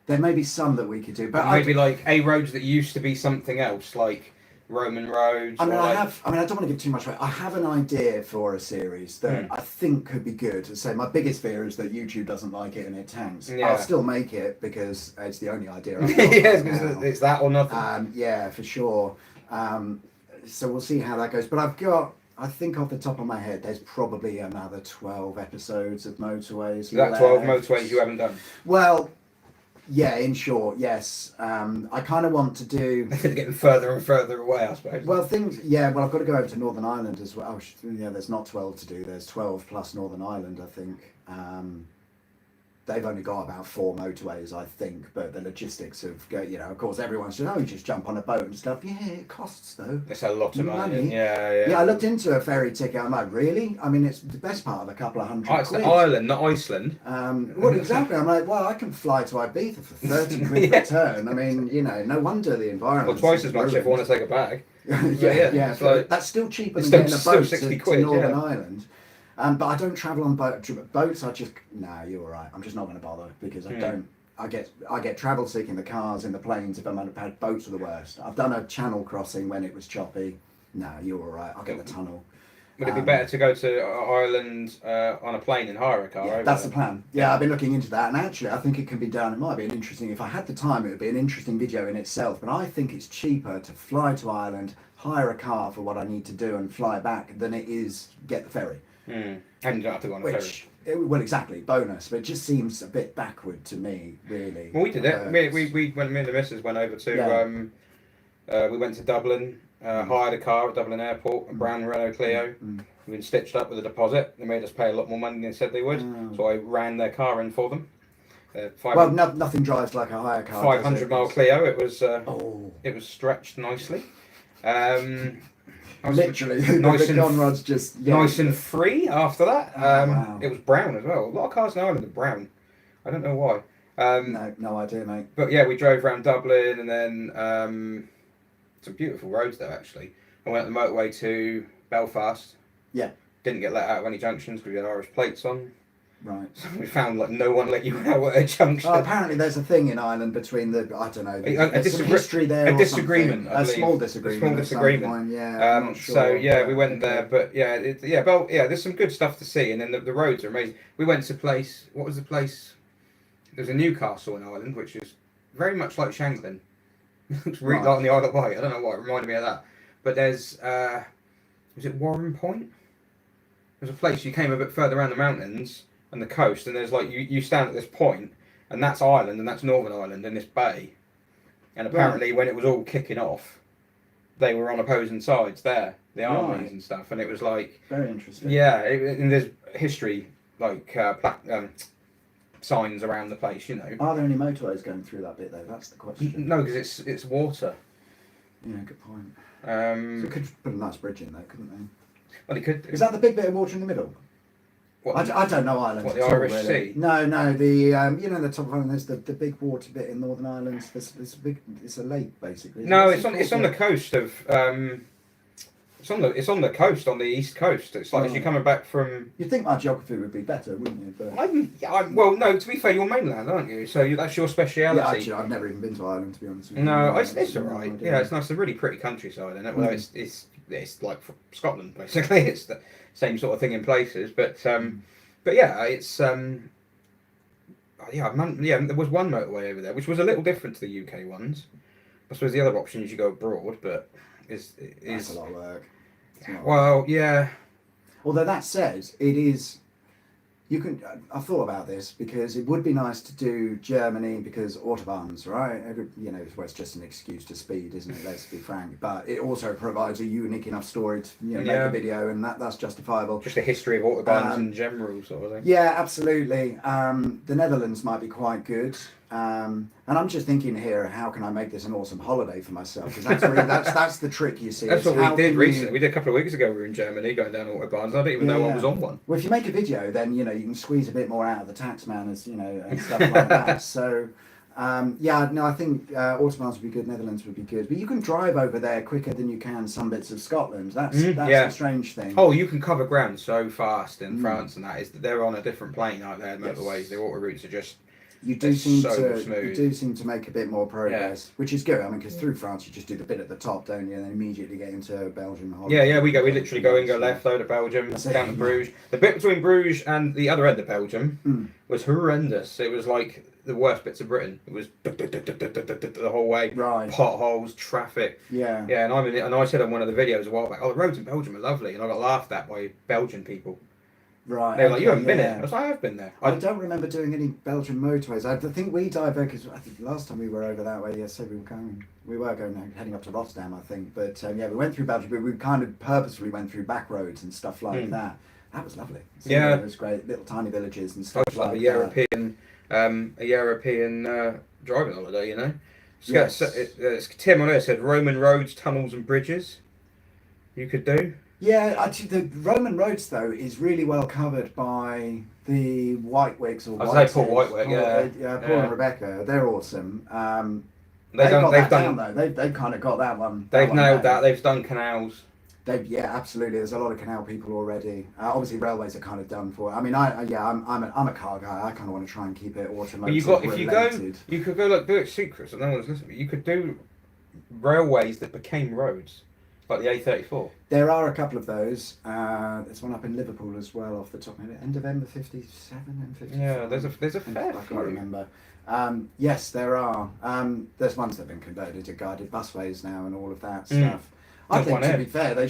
There may be some that we could do, but maybe like A-roads that used to be something else, like Roman roads. I mean, I don't want to give too much away. I have an idea for a series that I think could be good. So my biggest fear is that YouTube doesn't like it and it tanks. Yeah. I'll still make it because it's the only idea I've got. Yeah, it's that or nothing. Yeah, for sure. So we'll see how that goes. But I think off the top of my head, there's probably another 12 episodes of Motorways. Is that 12 motorways you haven't done? Well, yeah, in short, yes. I kind of want to do... They're getting further and further away, I suppose. Well, I've got to go over to Northern Ireland as well. Yeah, there's not 12 to do. There's 12 plus Northern Ireland, I think. They've only got about 4 motorways, I think, but the logistics of, of course, everyone said, you just jump on a boat and stuff. Yeah, it costs, though. It's a lot of money. Yeah. Yeah, I looked into a ferry ticket. I'm like, really? I mean, it's the best part of a couple of hundred it's quid. Ireland, not Iceland. Well, exactly. I'm like, well, I can fly to Ibiza for 30 quid return. I mean, no wonder the environment. Well, twice as much if I want to take a bag. yeah. Like, that's still cheaper than getting a boat 60 to quid, Northern Ireland. But I don't travel on boats. You're all right. I'm just not going to bother because I don't. I get travel sick in the cars, in the planes. If I'm on a boats are the worst. I've done a channel crossing when it was choppy. No, you're all right. I'll get the tunnel. Would it be better to go to Ireland on a plane and hire a car? Yeah, that's the plan. Yeah, I've been looking into that, and actually, I think it can be done. It might be an interesting. If I had the time, it would be an interesting video in itself. But I think it's cheaper to fly to Ireland, hire a car for what I need to do, and fly back than it is get the ferry. And you don't have to go on a ferry. Well, exactly, bonus, but it just seems a bit backward to me, really. Well, we did it. Me and the missus went over to. We went to Dublin, hired a car at Dublin Airport, a brown Renault Clio. We'd been stitched up with a deposit. They made us pay a lot more money than they said they would, so I ran their car in for them. Nothing drives like a hire car. 500-mile Clio. It was stretched nicely. Literally, nice the Conrod's just nice and free after that. Wow. It was brown as well. A lot of cars in Ireland are brown. I don't know why. No idea, mate. But yeah, we drove around Dublin and then some beautiful roads there actually. I went on the motorway to Belfast. Yeah. Didn't get let out of any junctions because we had Irish plates on. Right. So we found no one let you out at a junction. Apparently there's a thing in Ireland between I don't know. There's some history there. A disagreement. A small disagreement. A small disagreement. I'm not sure. So we went there, but there's some good stuff to see, and then the roads are amazing. We went to a place. What was the place? There's a Newcastle in Ireland, which is very much like Shanklin. It's really like on the Isle of Wight. I don't know what it reminded me of that. But there's was it Warren Point? There's a place you came a bit further around the mountains and the coast, and there's like you stand at this point, and that's Ireland, and that's Northern Ireland in this bay. And apparently, when it was all kicking off, they were on opposing sides there, the armies and stuff, and it was like very interesting. Yeah, and there's history like signs around the place, you know. Are there any motorways going through that bit though? That's the question. No, because it's water. Yeah, good point. So they could put a nice bridge in there, couldn't they? Well, they could. Is that the big bit of water in the middle? What, I don't know Ireland. What, the Irish Sea? No, the you know the top of Ireland. There's the big water bit in Northern Ireland. There's a big. It's a lake basically. No, it's on the coast of. It's on the coast, on the east coast. It's like as you're coming back from. You'd think my geography would be better, wouldn't you? But well, no. To be fair, you're mainland, aren't you? So that's your speciality. Yeah, actually, I've never even been to Ireland, to be honest with you. No, it's alright. Yeah, it's nice. It's a really pretty countryside, isn't it? Well, it's like Scotland basically. It's the same sort of thing in places, but yeah, it's there was one motorway over there, which was a little different to the UK ones. I suppose the other option is you go abroad, but that's a lot of work. Well, yeah. Although that said, it is. You can. I've thought about this because it would be nice to do Germany because autobahns, right? Well, it's just an excuse to speed, isn't it? Let's be frank. But it also provides a unique enough story to make a video, and that's justifiable. Just a history of autobahns in general, sort of thing. Yeah, absolutely. The Netherlands might be quite good. And I'm just thinking here, how can I make this an awesome holiday for myself? Because that's the trick, you see. That's what we did recently. We did a couple of weeks ago. We were in Germany going down autobahns. I didn't even know I was on one. Well, if you make a video, then you can squeeze a bit more out of the tax man, and stuff like that. So, I think autobahns would be good. Netherlands would be good, but you can drive over there quicker than you can some bits of Scotland. That's the strange thing. Oh, you can cover ground so fast in France, and they're on a different plane out there. Motorways, the autoroutes are just. You do seem to make a bit more progress, which is good. I mean, because through France you just do the bit at the top, don't you, and then immediately get into Belgium. We literally go left over to Belgium, down to Bruges. The bit between Bruges and the other end of Belgium was horrendous. It was like the worst bits of Britain. It was the whole way, potholes, traffic. Yeah. And I said on one of the videos a while back, the roads in Belgium are lovely, and I got laughed at by Belgian people. Right. They're like, you haven't been there. I was like, I have been there. I don't remember doing any Belgian motorways. I think we diverted, because I think last time we were over that way, so we were heading up to Rotterdam, I think. But we went through Belgium, but we kind of purposefully went through back roads and stuff like that. That was lovely. It was great. Little tiny villages and stuff like that. A European driving holiday, you know. Yes. Tim on there said Roman roads, tunnels and bridges you could do. Yeah, actually, the Roman roads though is really well covered by the Whitewigs or Paul Whitewig, Paul and Rebecca. They're awesome. They've kind of got that one. They've nailed that. They've done canals. Absolutely. There's a lot of canal people already. Obviously, railways are kind of done for. I mean, I'm a car guy. I kind of want to try and keep it automotive related. You could go do it secret, so no one's listening. You could do railways that became roads. Like the A34. There are a couple of those. There's one up in Liverpool as well, off the top of my head. End of M57, M54. Yeah, there's a fair I can't remember. Yes, there are. There's ones that have been converted to guided busways now and all of that stuff. I think, to be fair, I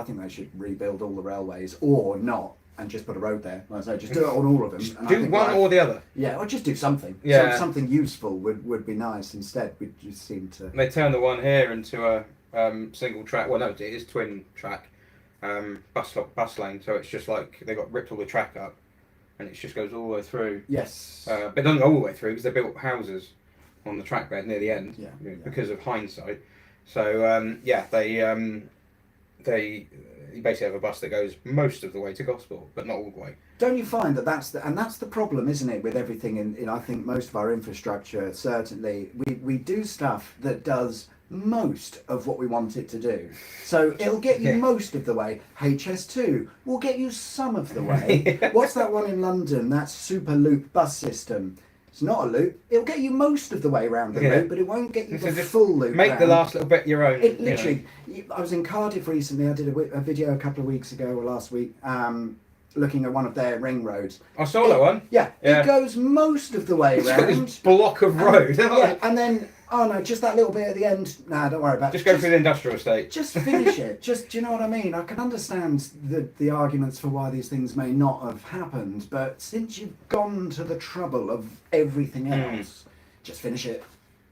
think they should rebuild all the railways or not, and just put a road there. Like I say, just do it on all of them. And do one or the other. Yeah, or just do something. Yeah. Something useful would be nice. Instead, we just seem to. They turn the one here into a single track. Well, no, it is twin track bus lane. So it's just like they got ripped all the track up, and it just goes all the way through. Yes. But it doesn't go all the way through because they built houses on the track bed near the end. Because of hindsight. So they basically have a bus that goes most of the way to Gosport, but not all the way. Don't you find that's the problem, isn't it, with everything in I think most of our infrastructure, certainly, we do stuff that does most of what we want it to do. So it'll get you most of the way. HS2 will get you some of the way. What's that one in London? That super loop bus system. It's not a loop. It'll get you most of the way around the loop, but it won't get you the full loop. Make the last little bit your own. It literally. I was in Cardiff recently. I did a video a couple of weeks ago or last week, looking at one of their ring roads. I saw that one. Yeah, it goes most of the way it's around. Got this block of road. And then Oh no, just that little bit at the end. Nah, don't worry about it. Just go through the industrial estate. Just finish it. Just, do you know what I mean? I can understand the arguments for why these things may not have happened, but since you've gone to the trouble of everything else, just finish it.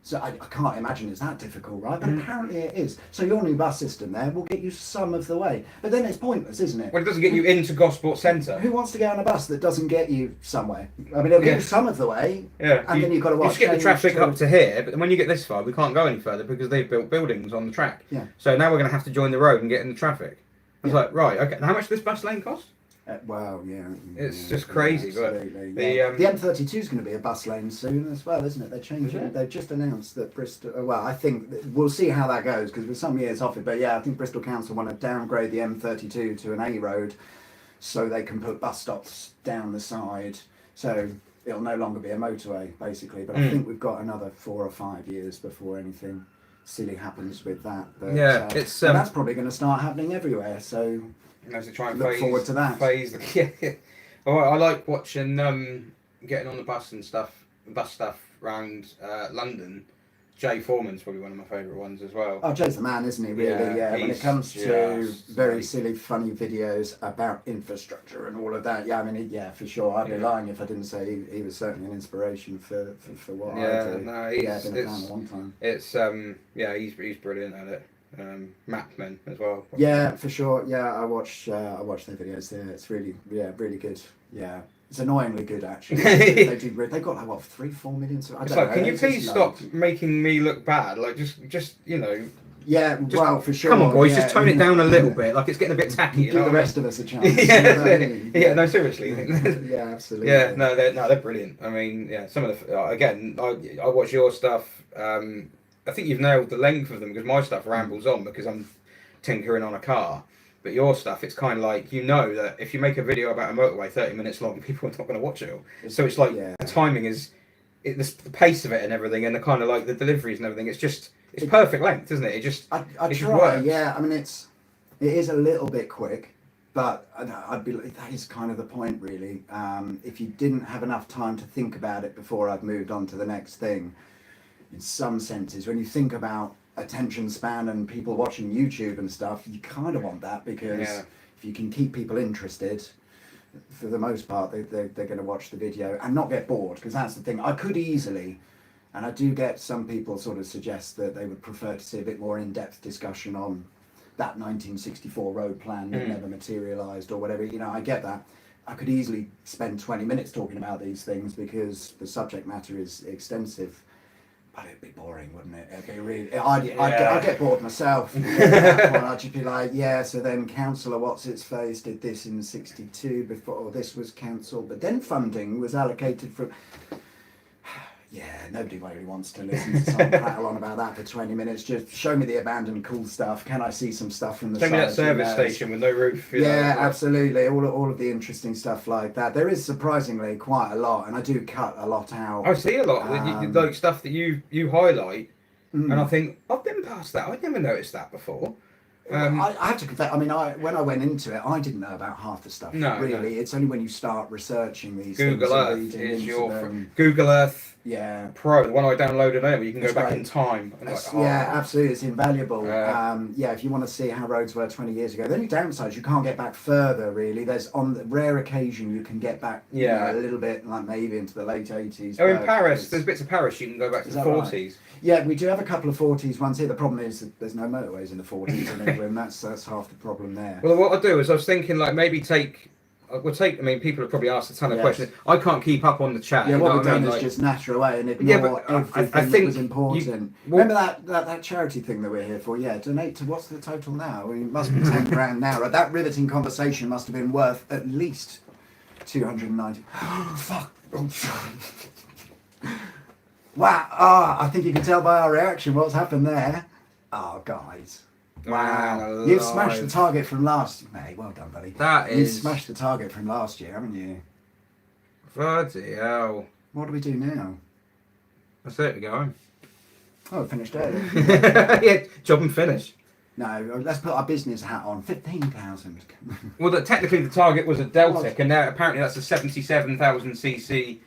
So I can't imagine it's that difficult, right? But apparently it is. So your new bus system there will get you some of the way. But then it's pointless, isn't it? Well, it doesn't get you into Gosport Centre. Who wants to get on a bus that doesn't get you somewhere? I mean, it'll get you some of the way, and then you've got to watch. You just get the traffic up to here, but when you get this far, we can't go any further because they've built buildings on the track. Yeah. So now we're going to have to join the road and get in the traffic. It's like, right, okay. How much does this bus lane cost? Well, yeah. It's just crazy, absolutely. But the M32 is going to be a bus lane soon as well, isn't it? They're changing it. They've just announced that Bristol. Well, I think we'll see how that goes because we're some years off it. But yeah, I think Bristol Council want to downgrade the M32 to an A road so they can put bus stops down the side. So it'll no longer be a motorway, basically. But I think we've got another 4 or 5 years before anything silly happens with that. But, it's and that's probably going to start happening everywhere. So. To try and look forward to that. I like watching getting on the bus and stuff around London. Jay Foreman's probably one of my favourite ones as well. Oh, Jay's the man, isn't he? Really, yeah. When it comes to very silly, funny videos about infrastructure and all of that, yeah. I mean, for sure. I'd be lying if I didn't say he was certainly an inspiration for what I do. No, been a fan a long time. It's he's brilliant at it. Mapmen as well. Yeah, for sure. Yeah, I watch their videos there. It's really good. Yeah, it's annoyingly good actually. They've got like what 3-4 million. I don't know. Can you please stop making me look bad? Like just you know. Yeah, well, for sure. Come on, boys, just tone it down a little bit. Like it's getting a bit tacky. Give the rest of us a chance. No, seriously. Yeah, absolutely. Yeah, they're brilliant. I mean, some of the again, I watch your stuff. I think you've nailed the length of them because my stuff rambles on because I'm tinkering on a car. But your stuff, it's kind of like, you know that if you make a video about a motorway 30 minutes long, people are not going to watch it all. So it's like the timing is, the pace of it and everything, and the kind of like the deliveries and everything. It's perfect length, isn't it? It just I it try. works. Yeah, I mean it is a little bit quick, but that is kind of the point really. If you didn't have enough time to think about it before I've moved on to the next thing. In some senses, when you think about attention span and people watching YouTube and stuff, you kind of want that because if you can keep people interested, for the most part, they're going to watch the video and not get bored, because that's the thing. I could easily, and I do get some people sort of suggest that they would prefer to see a bit more in-depth discussion on that 1964 road plan that never materialised or whatever. You know, I get that. I could easily spend 20 minutes talking about these things because the subject matter is extensive. But it'd be boring, wouldn't it? It'd be really. I'd get bored myself. I'd just be like, so then Councillor What's-Its-Face did this in '62 before this was cancelled, but then funding was allocated from. Nobody really wants to listen to someone prattle on about that for 20 minutes. Just show me the abandoned cool stuff. Can I see some stuff from the side? Show me that service station with no roof. Absolutely. All of the interesting stuff like that. There is surprisingly quite a lot, and I do cut a lot out. I see a lot. Like stuff that you highlight, and I think I've been past that. I'd never noticed that before. I have to confess. I mean, when I went into it, I didn't know about half the stuff. No, really. It's only when you start researching these Google things. Earth is your Google Earth. Pro, the one I downloaded where you can go back in time. Absolutely, it's invaluable. If you want to see how roads were 20 years ago. The only downside is you can't get back further. Really, there's on the rare occasion you can get back. A little bit, like maybe into the late 80s. Oh, in Paris, there's bits of Paris you can go back to the 40s. Right? Yeah, we do have a couple of 40s ones here. The problem is that there's no motorways in the 40s in England. That's half the problem there. Well, what I'll do is I was thinking like maybe I mean, people have probably asked a ton of questions. I can't keep up on the chat. Yeah, what we've done is just natter away and ignore everything that was important. Remember that charity thing that we're here for? Yeah, donate to, what's the total now? It must be 10 grand now. That riveting conversation must have been worth at least 290. Fuck. Wow. I think you can tell by our reaction what's happened there. Oh, guys. Wow, you've smashed the target from last year, mate. Well done, buddy. You've smashed the target from last year, haven't you? Bloody hell. What do we do now? That's it, we go home. Oh, finished early. Yeah, job and finish. No, let's put our business hat on. 15,000. Well, technically the target was a Deltic, and now apparently that's a 77,000cc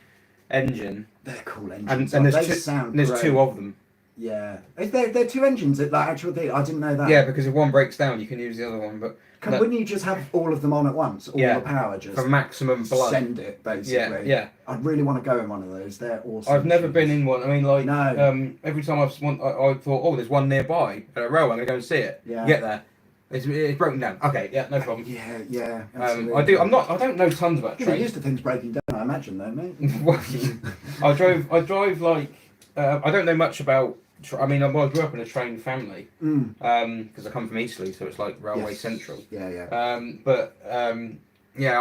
engine. They're cool engines. And there's two of them. Yeah. Is there two engines at like actual thing? I didn't know that. Yeah, because if one breaks down, you can use the other one. But wouldn't you just have all of them on at once? All the power just for maximum blood. Send it basically. Yeah. I'd really want to go in one of those. They're awesome. I've never been in one. I mean, like, no. Every time I thought, oh, there's one nearby at a railway. I'm gonna go and see it. Yeah. Get there. It's broken down. Okay, yeah, no problem. Yeah. I don't know tons about trains. You're used to things breaking down, I imagine, though, mate. I drive like I don't know much about. I mean, I grew up in a train family because I come from Eastleigh, so it's like railway central. Yeah. I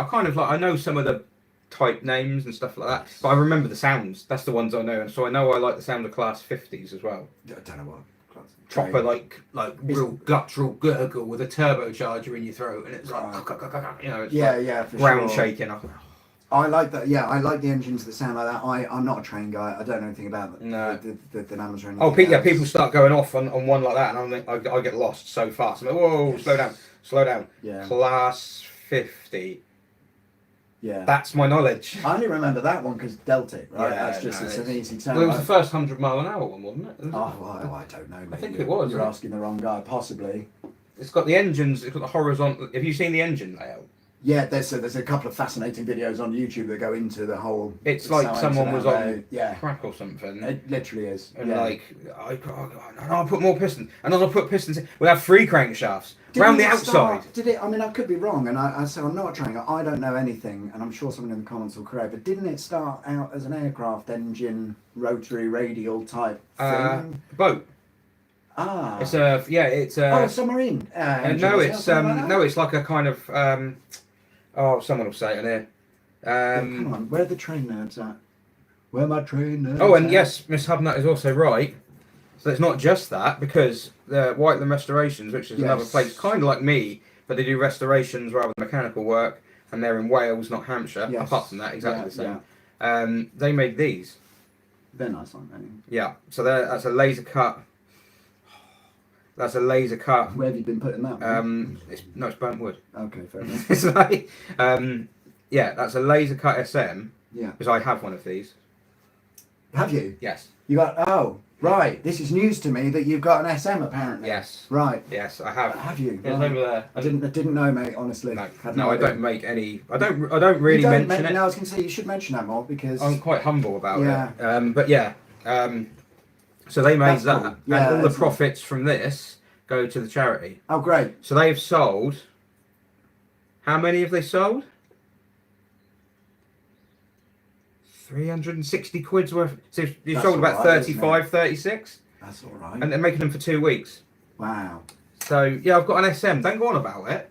kind of like I know some of the type names and stuff like that, but I remember the sounds. That's the ones I know, and so I know I like the sound of Class 50s as well. I don't know what. Proper like real guttural gurgle with a turbocharger in your throat, and it's like it's ground shaking. I like that. Yeah, I like the engines that sound like that. I'm not a train guy. I don't know anything about the numbers or anything. Oh, yeah, people start going off on one like that, and I get lost so fast. I'm like, whoa, slow down. Yeah. Class 50. Yeah. That's my knowledge. I only remember that one because Deltic, right? Yeah, that's just it's an easy term. Well, it was the first 100 mile an hour one, wasn't it? I don't know. I think it was. You're asking the wrong guy, possibly. It's got the engines. It's got the horizontal. Have you seen the engine layout? Yeah, there's a couple of fascinating videos on YouTube that go into the whole. It's like someone was on crack or something. It literally is. And I'll put more pistons, and then I'll put pistons. We'll have 3 crankshafts round the outside. Did it? I mean, I could be wrong, and I say I'm not a trainer. I don't know anything, and I'm sure someone in the comments will correct. But didn't it start out as an aircraft engine, rotary radial type thing? Boat. It's a submarine. It's like a kind of someone will say it in here. Come on, where are the train nerds at? Where are my train nerds? Oh, and yes, Miss Hubnut is also right. So it's not just that, because the Whiteland Restorations, which is another place kind of like me, but they do restorations rather than mechanical work, and they're in Wales, not Hampshire. Yes. Apart from that, exactly the same. Yeah. They made these. They're nice, aren't they? Yeah. So that's a laser cut. That's a laser cut. Where have you been putting that? It's burnt wood. Okay, fair enough. It's like, that's a laser cut SM. Yeah. Because I have one of these. Have you? Yes. You got right. This is news to me that you've got an SM apparently. Yes. Right. Yes, I have. Have you? It's over there. I didn't know, mate. Honestly. No, I don't make any. I don't really mention it. No, I was going to say you should mention that more because I'm quite humble about it. But yeah. So they made that, cool. And all the profits from this go to the charity. Oh, great! So they've sold. How many have they sold? 360 quid's worth. So you sold about 35, 36. That's all right. And they're making them for 2 weeks. Wow. So yeah, I've got an SM. Don't go on about it.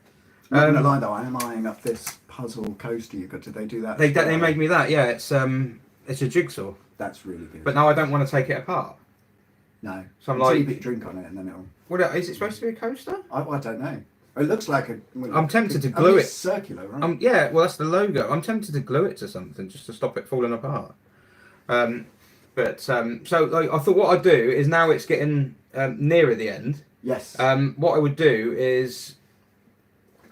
Not gonna lie though, I am eyeing up this puzzle coaster you got. Did they do that? They made me that. Yeah, it's a jigsaw. That's really good. But now I don't want to take it apart. No. So I'm until like, you put your drink on it and then it'll. What is it supposed to be a coaster? I don't know. It looks like a. Well, I'm tempted to glue it. It's circular, right? Yeah, well that's the logo. I'm tempted to glue it to something just to stop it falling apart. So like, I thought what I'd do is now it's getting nearer the end. Yes. What I would do is.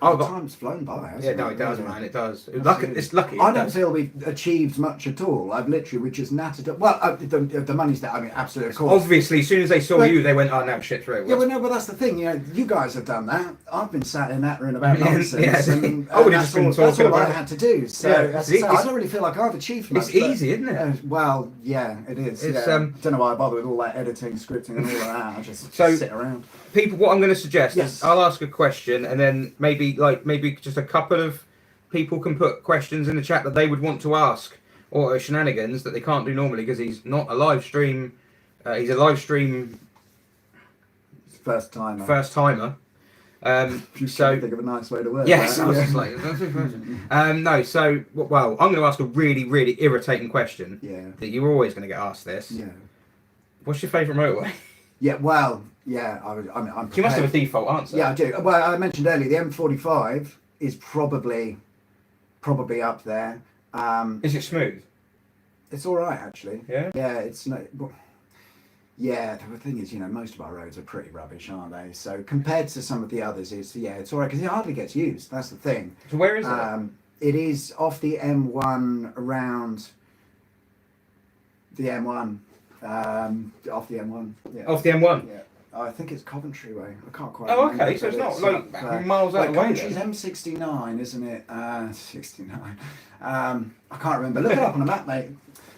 Time's flown by. Yeah, no, it does, man. It does. It's lucky. I don't feel we've achieved much at all. We just nattered up. Well, the money's there. I mean, absolutely, of course. Obviously, as soon as they saw you, they went, "Oh no, shit through." Yeah, well, no, but that's the thing. You know, you guys have done that. I've been sat in that room about nonsense. That's all I had to do. So I don't really feel like I've achieved much. It's easy, isn't it? Well, yeah, it is. Don't know why I bother with all that editing, scripting, and all of that. I just sit around. People, what I'm going to suggest is I'll ask a question, and then maybe just a couple of people can put questions in the chat that they would want to ask Auto Shenanigans that they can't do normally because he's not a live stream. He's a live stream first timer. So think of a nice way to word. Yes, that. I was just like no. So I'm going to ask a really, really irritating question. Yeah. That you're always going to get asked this. Yeah. What's your favourite motorway? Yeah. Well. Yeah, I'm you must have a default answer. Yeah, I do. Well, I mentioned earlier the M45 is probably up there. Is it smooth? It's all right, actually. Yeah. Yeah, it's no. Yeah, the thing is, most of our roads are pretty rubbish, aren't they? So compared to some of the others, it's all right because it hardly gets used. That's the thing. So where is it? It is off the M1 around the M1. Off the M1. Yeah. Off the M1? Yeah. I think it's Coventry way. I can't quite Oh, remember. okay, so it's not like miles out of the way Coventry's then. M69, isn't it? 69. I can't remember. Look it up on a map, mate.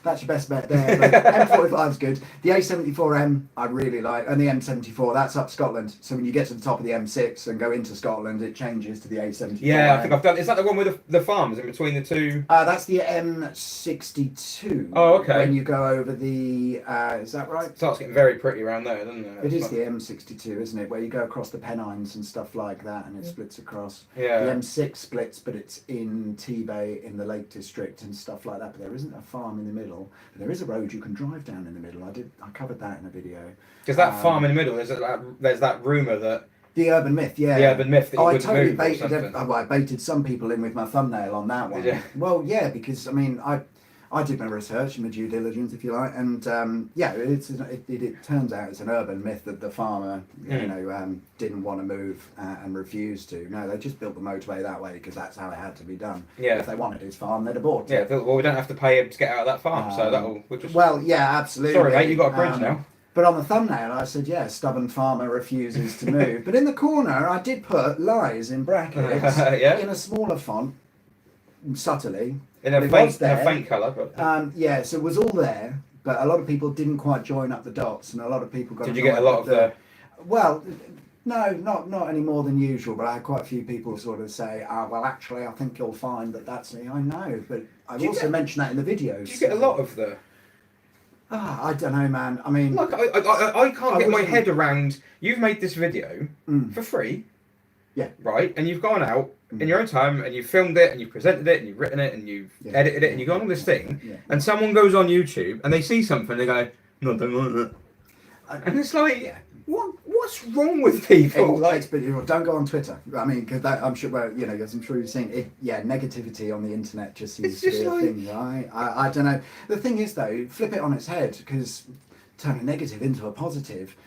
That's your best bet there. But M45's good. The A74M I really like, and the M74, that's up Scotland. So when you get to the top of the M6 and go into Scotland, it changes to the A74. Yeah, I think I've done. Is that the one with the farms in between the two? That's the M62. Oh, okay. When you go over the, is that right? It starts getting very pretty around there, doesn't it? It is the M62, isn't it? Where you go across the Pennines and stuff like that, and it splits across. Yeah. The M6 splits, but it's in T-Bay in the Lake District and stuff like that. But there isn't a farm in the middle. But there is a road you can drive down in the middle. I covered that in a video. Because that farm in the middle, there's that rumour that. The urban myth, yeah. The urban myth that you I wouldn't totally move or baited. something. I baited some people in with my thumbnail on that one. Did you? Well, yeah, because I mean, I did my research and my due diligence, if you like, and yeah, it turns out it's an urban myth that the farmer, didn't want to move and refused to. No, they just built the motorway that way because that's how it had to be done. Yeah. If they wanted his farm, they'd have bought it. Yeah, well, we don't have to pay him to get out of that farm, so we'll just. Well, yeah, absolutely. Sorry, mate, you got a bridge now. But on the thumbnail, I said, yeah, stubborn farmer refuses to move. But in the corner, I did put lies in brackets in a smaller font, subtly. In a faint colour. But... yeah, so it was all there, but a lot of people didn't quite join up the dots, and a lot of people got. Did you get a lot of the? Well, no, not any more than usual. But I had quite a few people sort of say, well, actually, I think you'll find that that's me. I know, but I've also mentioned that in the videos. Did you get a lot of the? I don't know, man. I mean, like I can't get my head around. You've made this video for free. Yeah. Right, and you've gone out in your own time and you've filmed it and you've presented it and you've written it and you've edited it and you've gone on this thing and someone goes on YouTube and they see something and they go, no, don't like that. And it's like, what's wrong with people? But don't go on Twitter. I mean, because I'm sure, as I'm sure you've seen it. Yeah, negativity on the internet just seems to be a thing, right? I don't know. The thing is, though, flip it on its head, because turn a negative into a positive.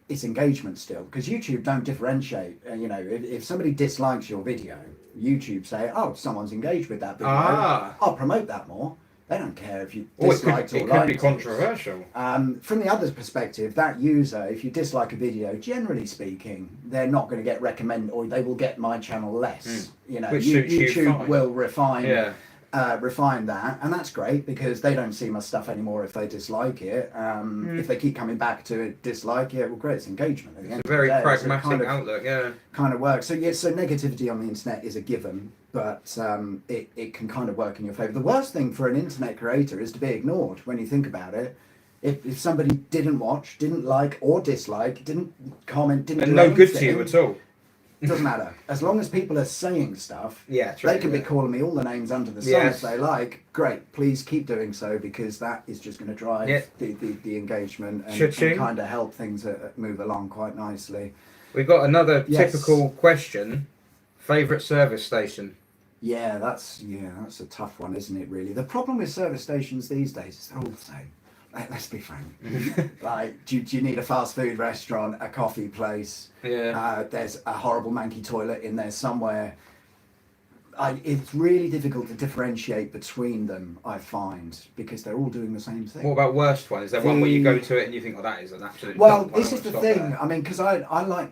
It's engagement still, because YouTube don't differentiate. If somebody dislikes your video, YouTube say, "Oh, someone's engaged with that video. I'll promote that more." They don't care if you disliked or liked it. It could be controversial. From the other's perspective, that user, if you dislike a video, generally speaking, they're not going to get recommended, or they will get my channel less. Which YouTube will refine that, and that's great because they don't see my stuff anymore if they dislike it. If they keep coming back to it, dislike it, well, great, it's engagement. At the end It's a very of the day, pragmatic outlook, kind of works. So so negativity on the internet is a given, but it can kind of work in your favour. The worst thing for an internet creator is to be ignored when you think about it. If somebody didn't watch, didn't like or dislike, didn't comment, didn't do anything, good to you at all. It doesn't matter. As long as people are saying stuff, true, they can be calling me all the names under the sun if they like. Great, please keep doing so, because that is just going to drive the engagement and kind of help things move along quite nicely. We've got another typical question. Favourite service station? Yeah, that's a tough one, isn't it, really? The problem with service stations these days is they're all the same. Let's be frank. Like, do you need a fast food restaurant, a coffee place? Yeah. There's a horrible manky toilet in there somewhere. It's really difficult to differentiate between them, I find, because they're all doing the same thing. What about worst one? Is there one where you go to it and you think, oh, that is an absolute... Well, this is the thing. There. I mean, because I like...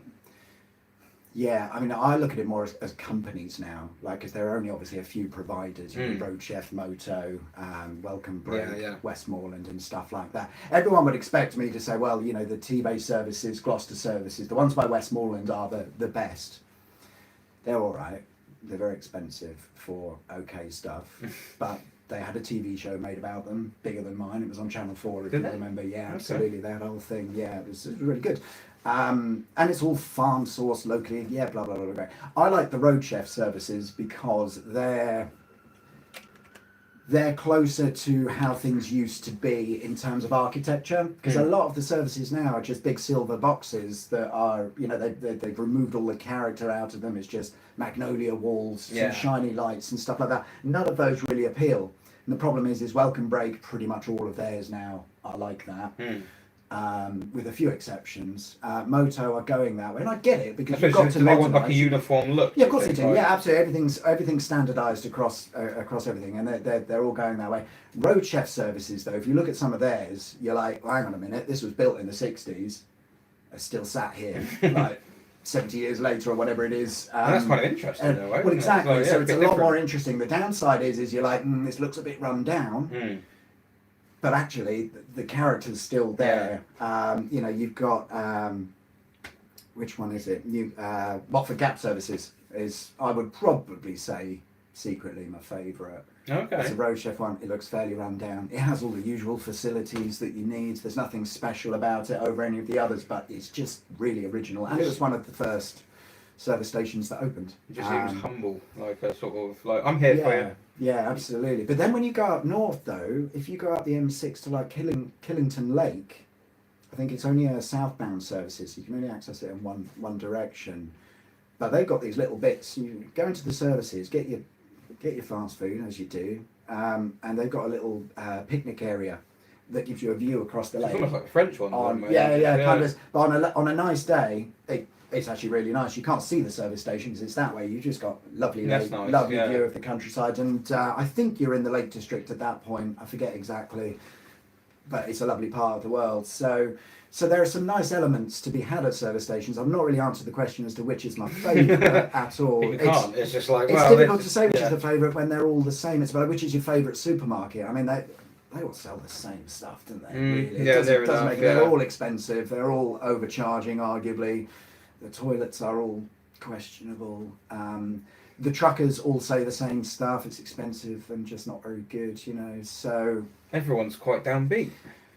Yeah, I mean, I look at it more as companies now, like, because there are only obviously a few providers, Road Chef, Moto, Welcome Break, Westmoreland and stuff like that. Everyone would expect me to say, well, the T-Bay services, Gloucester services, the ones by Westmoreland are the best. They're all right. They're very expensive for okay stuff, but they had a TV show made about them, bigger than mine. It was on Channel 4, if you remember. Yeah, absolutely, that whole thing. Yeah, it was really good. And it's all farm sourced locally. Yeah, blah, blah, blah, blah. I like the Road Chef services because they're closer to how things used to be in terms of architecture. Because a lot of the services now are just big silver boxes that are, they've removed all the character out of them. It's just magnolia walls, some shiny lights and stuff like that. None of those really appeal. And the problem is Welcome Break, pretty much all of theirs now are like that. with a few exceptions. Moto are going that way, and I get it because you've So got to they want like a modernise. uniform look. Yeah, of course they do. Yeah, absolutely. Everything's standardised across everything, and they're all going that way. Road Chef services, though, if you look at some of theirs, you're like, well, hang on a minute, this was built in the '60s, it's still sat here, like 70 years later or whatever it is. That's kind of interesting, though, right? Well, exactly. Like, so it's a lot different. more interesting. The downside is you're like, this looks a bit run down. But actually, the character's still there. Yeah. You've got which one is it? Watford Gap Services is, I would probably say, secretly my favourite. Okay. It's a Road Chef one. It looks fairly run down. It has all the usual facilities that you need. There's nothing special about it over any of the others, but it's just really original. And it was one of the first service stations that opened. It was humble, like a sort of like, I'm here for you. Yeah, absolutely. But then when you go up north, though, if you go up the M6 to like Killington Lake, I think it's only a southbound services. You can only access it in one direction. But they've got these little bits. You go into the services, get your fast food as you do, and they've got a little picnic area that gives you a view across the lake. It's almost like the French one. Kind of. But on a nice day, it's actually really nice. You can't see the service station because it's that way. You just got lovely view of the countryside, and I think you're in the Lake District at that point. I forget exactly, but it's a lovely part of the world. So there are some nice elements to be had at service stations. I've not really answered the question as to which is my favourite at all. It's just like, it's difficult to say which is the favourite when they're all the same. It's about which is your favourite supermarket. I mean, they all sell the same stuff, don't they? Really? They're all expensive. They're all overcharging, arguably. The toilets are all questionable. The truckers all say the same stuff. It's expensive and just not very good, so... Everyone's quite downbeat.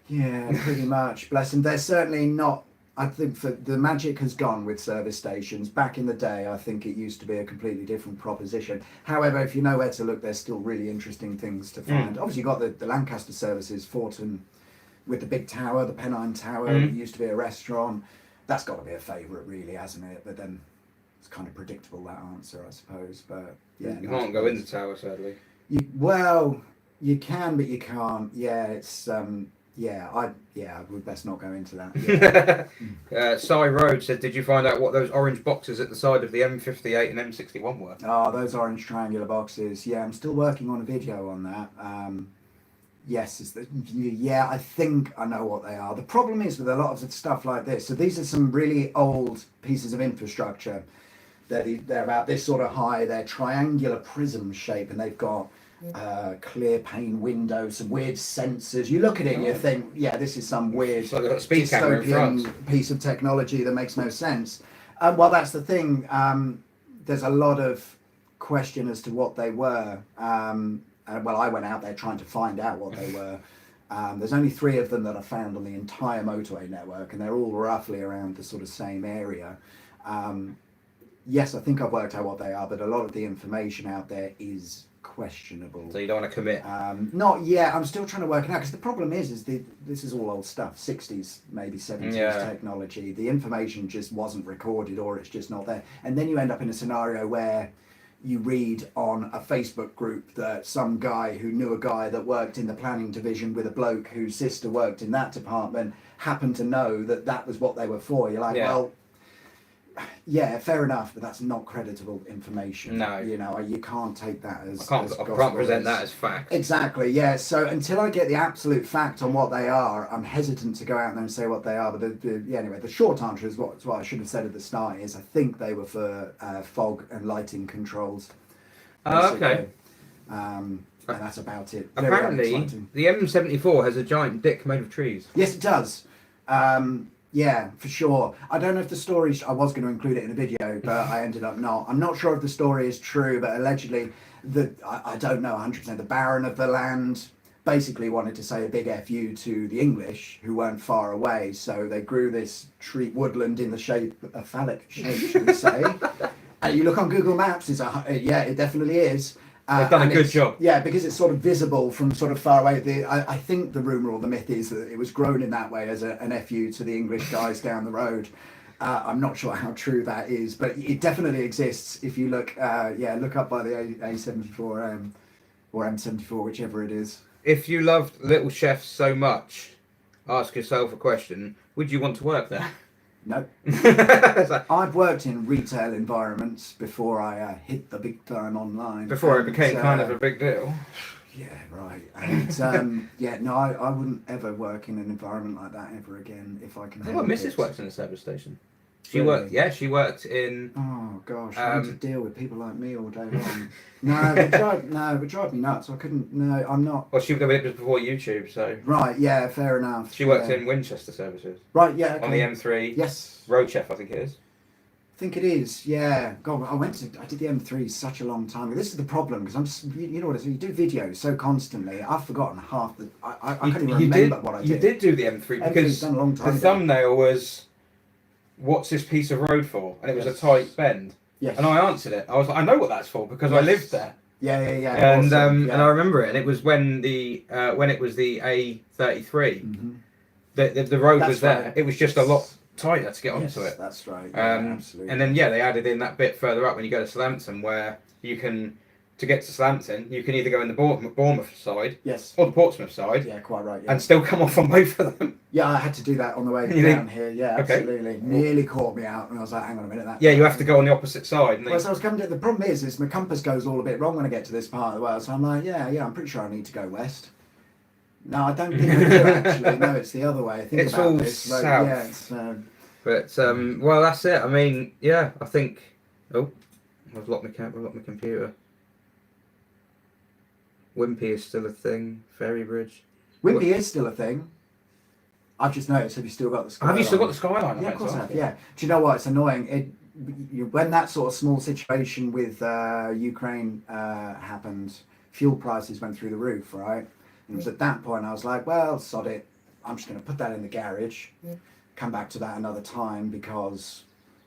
Yeah, pretty much. Bless them. They're certainly not... I think the magic has gone with service stations. Back in the day, I think it used to be a completely different proposition. However, if you know where to look, there's still really interesting things to find. Obviously, you've got the Lancaster services, Fortin, with the big tower, the Pennine Tower. It used to be a restaurant. That's got to be a favourite, really, hasn't it? But then it's kind of predictable, that answer, I suppose. But yeah, you can't go in the tower, sadly. You can, but you can't. Yeah, it's I would best not go into that. Yeah. Cy Road said, did you find out what those orange boxes at the side of the M58 and M61 were? Oh, those orange triangular boxes. Yeah, I'm still working on a video on that. Yes, I think I know what they are. The problem is with a lot of stuff like this, so these are some really old pieces of infrastructure. They're about this sort of high, they're triangular prism shape, and they've got clear pane windows, some weird sensors. You look at it and you think, yeah, this is some weird dystopian piece of technology that makes no sense. Well, that's the thing. There's a lot of question as to what they were. Well, I went out there trying to find out what they were. There's only 3 of them that are found on the entire motorway network, and they're all roughly around the sort of same area. Yes, I think I've worked out what they are, but a lot of the information out there is questionable. So you don't want to commit? Not yet. I'm still trying to work it out, because the problem is this is all old stuff, 60s, maybe 70s technology. The information just wasn't recorded, or it's just not there. And then you end up in a scenario where you read on a Facebook group that some guy who knew a guy that worked in the planning division with a bloke whose sister worked in that department happened to know that was what they were for. You're like, well, yeah, fair enough, but that's not creditable information. No. You can't take that as I can't present that as fact. Exactly, yeah. So until I get the absolute fact on what they are, I'm hesitant to go out there and say what they are. But anyway, the short answer is what I should have said at the start is I think they were for fog and lighting controls. Okay. And that's about it. Apparently, the M74 has a giant dick made of trees. Yes, it does. Yeah, for sure. I don't know if the story... I was going to include it in a video, but I ended up not. I'm not sure if the story is true, but allegedly, I don't know 100%. The Baron of the land basically wanted to say a big FU to the English, who weren't far away. So they grew this tree woodland in the shape, a phallic shape, should we say. And you look on Google Maps, it definitely is. They've done a good job. Yeah, because it's sort of visible from sort of far away. I think the rumour or the myth is that it was grown in that way as an FU to the English guys down the road. I'm not sure how true that is, but it definitely exists if you look up by the A74 or M74, whichever it is. If you loved Little Chefs so much, ask yourself a question: would you want to work there? No. Like, I've worked in retail environments before I hit the big time online. before it became kind of a big deal. Yeah, right. And yeah, no, I wouldn't ever work in an environment like that ever again if I can. My missus works in a service station. She Really? worked. Yeah, she worked in. Oh gosh, having to deal with people like me all day long. No, it would drive me nuts. I couldn't. No, I'm not. Well, it was before YouTube, so. Right. Yeah. Fair enough. She worked in Winchester services. Right. Yeah. Okay. On the M3. Yes. Road chef, I think it is. I think it is. Yeah. God, I did the M3 such a long time ago. This is the problem because I'm just. You know what it is? You do videos so constantly. I've forgotten half the. I can't even remember what I did. You did do the M3 because done a long time the thumbnail was, "What's this piece of road for?" And it was a tight bend. Yes. And I answered it. I was like, I know what that's for because I lived there. Yeah. And awesome. And I remember it. And it was when it was the A33. Mm-hmm. The road was there. Right. It was just a lot tighter to get onto it. That's right. Yeah, absolutely. And then they added in that bit further up when you go to Southampton where you can, to get to Southampton, you can either go in the Bournemouth side, yes, or the Portsmouth side, yeah, quite right, yeah, and still come off on both of them. Yeah, I had to do that on the way down here. Yeah, absolutely. Okay. Nearly caught me out, and I was like, "Hang on a minute." Yeah, you have to go on the opposite side. And so I was coming to the problem is my compass goes all a bit wrong when I get to this part of the world. So I'm like, yeah, I'm pretty sure I need to go west. No, I don't think I do actually. No, it's the other way. I think it's about all this. south. Yeah, it's, but well, that's it. I mean, yeah, I think. Oh, I've locked my computer. Wimpy is still a thing. Ferry Bridge. Wimpy is still a thing. I've just noticed. Have you still got the skyline? Have you still got the skyline? Yeah, of course I have. Yeah. Do you know what? It's annoying. When that sort of small situation with Ukraine happened, fuel prices went through the roof, right? And it was at that point I was like, well, sod it. I'm just going to put that in the garage. Yeah. Come back to that another time because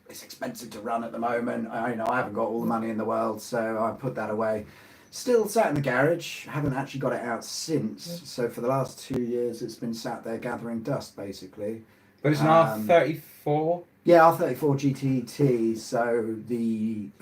it's expensive to run at the moment. I haven't got all the money in the world, so I put that away. Still sat in the garage, haven't actually got it out since. So for the last 2 years, it's been sat there gathering dust, basically. But it's an R34? Yeah, R34 GTT. So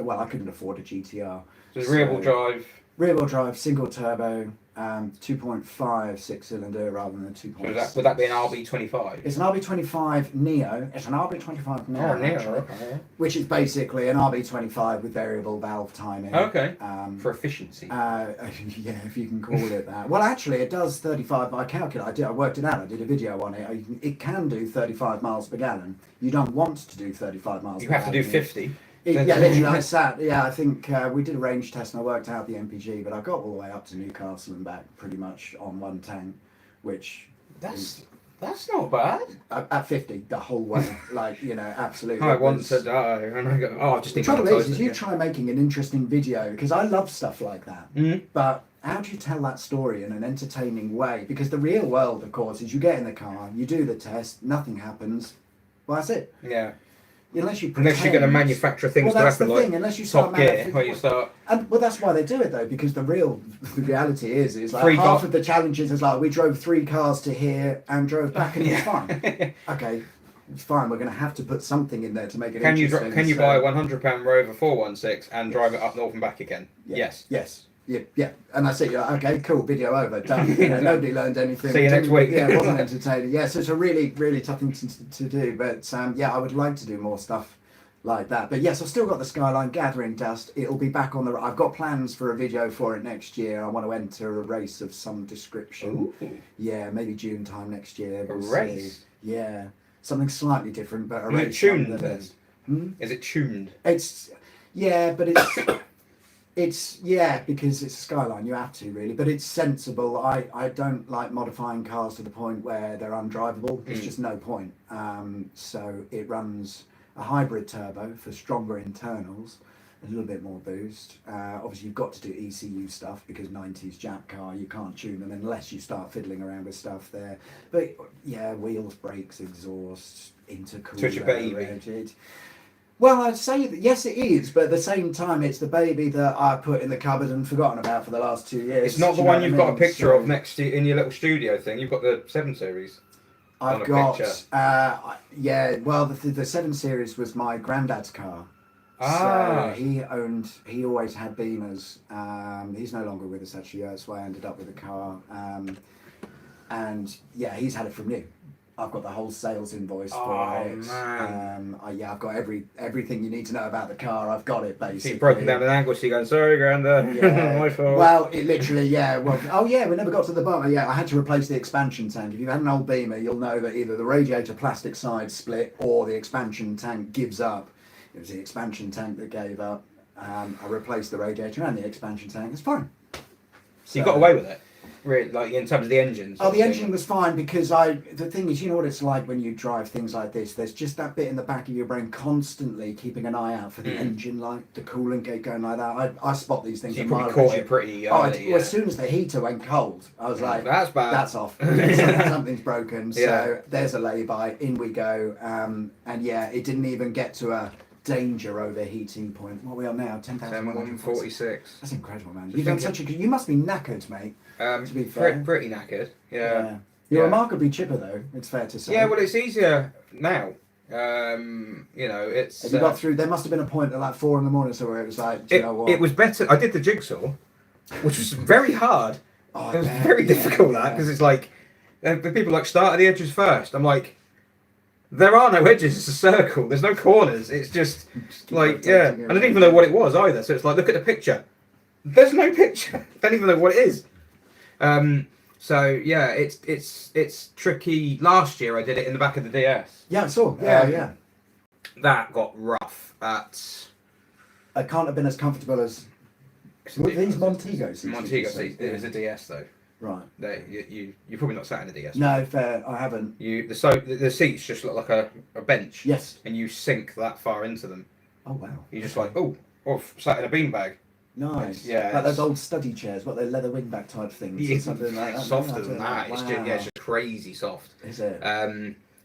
I couldn't afford a GTR. So it's rear-wheel drive? Rear-wheel drive, single turbo, 2.5 six-cylinder rather than a 2.6. So would that be an RB25? It's an RB25 Neo. It's an RB25 Neo, actually, okay. Which is basically an RB25 with variable valve timing. Okay. For efficiency. Yeah, if you can call it that. Well, actually, it does 35. I worked it out. I did a video on it. It can do 35 miles per gallon. You don't want to do 35 miles. You per have gallon. to do 50. Literally, I sat. Yeah, I think we did a range test and I worked out the MPG, but I got all the way up to Newcastle and back pretty much on one tank, which that's not bad. At 50 the whole way, absolutely. I want to die, and I go, I just. The trouble is you try making an interesting video because I love stuff like that, but how do you tell that story in an entertaining way? Because the real world, of course, is you get in the car, you do the test, nothing happens. Well, that's it. Yeah. Unless you're going to manufacture things to happen, like unless you start Top Gear, where you start. And that's why they do it though, because the reality is like half of the challenges is like we drove 3 cars to here and drove back and it's fine. Okay, it's fine. We're going to have to put something in there to make it interesting. Can you buy a £100 Rover 416 and drive it up north and back again? Yeah. Yes. Yeah, and that's it. You're like, okay, cool, video over, done. Nobody learned anything. See you next week. Yeah, it wasn't entertaining. Yeah, so it's a really, really tough thing to do. But I would like to do more stuff like that. But yes, I've still got the Skyline gathering dust. It'll be back on the. I've got plans for a video for it next year. I want to enter a race of some description. Ooh. Yeah, maybe June time next year. We'll race. See. Yeah, something slightly different, but a race. Is it tuned then? Is it tuned? But it's because it's a Skyline, you have to really, but it's sensible. I don't like modifying cars to the point where they're undrivable. There's just no point. So it runs a hybrid turbo for stronger internals, a little bit more boost. Obviously you've got to do ECU stuff because 90s Jap car, you can't tune them unless you start fiddling around with stuff there. But yeah, wheels, brakes, exhaust, intercooler. So it's your baby. Well, I'd say that yes, it is, but at the same time, it's the baby that I put in the cudboard and forgotten about for the last 2 years. It's not the one you've got a picture of next to in your little studio thing. You've got the 7 Series. I've got, well, the 7 Series was my granddad's car. So he always had Beamers. He's no longer with us actually, that's why I ended up with a car. And yeah, he's had it from new. I've got the whole sales invoice Oh, for it. man. I've got everything you need to know about the car. I've got it basically. She's broken down an angle. She's going, sorry, Granda. Yeah. My fault. Well, it literally, yeah. Well, oh yeah, we never got to the bottom. Yeah, I had to replace the expansion tank. If you've had an old Beamer, you'll know that either the radiator plastic side split or the expansion tank gives up. It was the expansion tank that gave up. I replaced the radiator and the expansion tank. It's fine. So you got away with it, really, like in terms of the engines. Oh, the engine was fine because the thing is, you know what it's like when you drive things like this. There's just that bit in the back of your brain constantly keeping an eye out for the engine light, the coolant gate going like that. I spot these things. You a probably mile caught away. it pretty Well, early. as soon as the heater went cold, I was like, that's bad. That's off. Something's broken. Yeah. So there's a lay-by. In we go. And yeah, it didn't even get to a danger overheating point. What are we on now? 10,146. That's incredible, man. You've done such a. You must be knackered, mate. To be fair. Pretty knackered. Yeah. You're remarkably chipper, though. It's fair to say. Yeah. Well, it's easier now. You know, it's. Have you got through? There must have been a point at like 4 a.m. so where it was like, do you know what? It was better. I did the jigsaw, which was very hard. Oh, it was very difficult that because it's like the people like start at the edges first. I'm like, there are no edges. It's a circle. There's no corners. It's just like I didn't even know what it was either. So it's like, look at the picture. There's no picture. Don't even know what it is. So yeah, it's tricky. Last year I did it in the back of the DS. Yeah, I saw. Yeah. That got rough. It can't have been as comfortable as these Montego seats. Montego seats. It was a DS though. Right. You're probably not sat in a DS. No, fair. I haven't. The seats just look like a bench. Yes. And you sink that far into them. Oh wow. You're just like, or sat in a beanbag. Nice. Yeah. Like those old study chairs, what they're leather wingback type things, or something like that. Softer than that. Wow. It's just crazy soft. Is it?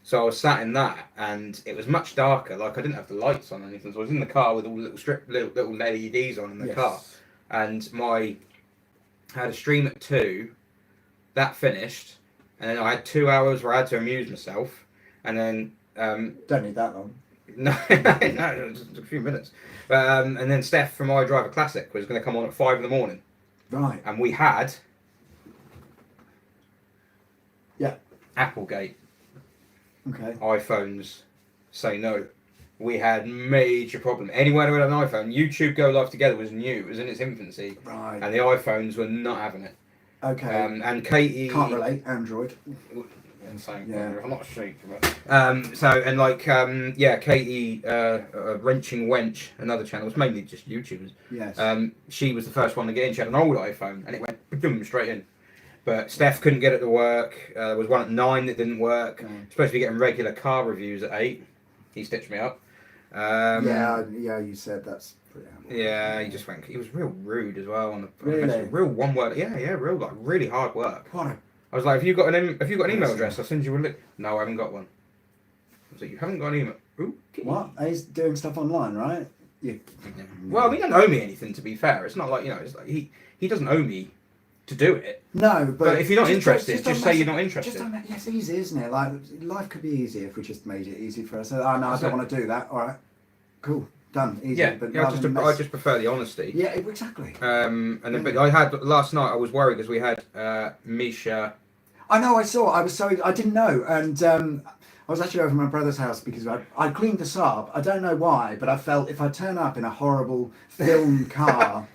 So I was sat in that, and it was much darker. Like I didn't have the lights on or anything, so I was in the car with all little LEDs on in the car, and I had a stream at 2. That finished, and then I had 2 hours where I had to amuse myself, and then don't need that long. No, just a few minutes. And then Steph from iDriver Classic was going to come on at 5 a.m. Right. And we had Applegate. Okay. iPhones say no. We had major problem. Anywhere with an iPhone, YouTube Go Live Together was new. It was in its infancy. Right. And the iPhones were not having it. Okay. And Katie can't relate. Android. Insane. Yeah. I'm not sure. Katie, Wrenching Wench, another channel. It was mainly just YouTubers. Yes. She was the first one to get in. She had an old iPhone, and it went boom straight in. But Steph couldn't get it to work. There was one at 9 that didn't work. Supposed to be getting regular car reviews at 8. He stitched me up. You said that's pretty ample. Yeah, he just went. He was real rude as well. Really? Real one word. Yeah, real like really hard work. What? I was like, have you got an email address? I'll send you a link. No, I haven't got one. I was like, you haven't got an email. Okay. What? He's doing stuff online, right? Well, he doesn't owe me anything, to be fair. It's not like, it's like he doesn't owe me to do it. No, but if you're not interested, just say you're not interested. It's easy, isn't it? Like, life could be easier if we just made it easy for us. I don't want to do that. All right, cool, done, easy. Yeah, but I just prefer the honesty. Yeah, exactly. But I had last night. I was worried because we had Misha. I know. I didn't know, and I was actually over at my brother's house because I cleaned the Saab. I don't know why, but I felt if I turn up in a horrible film car,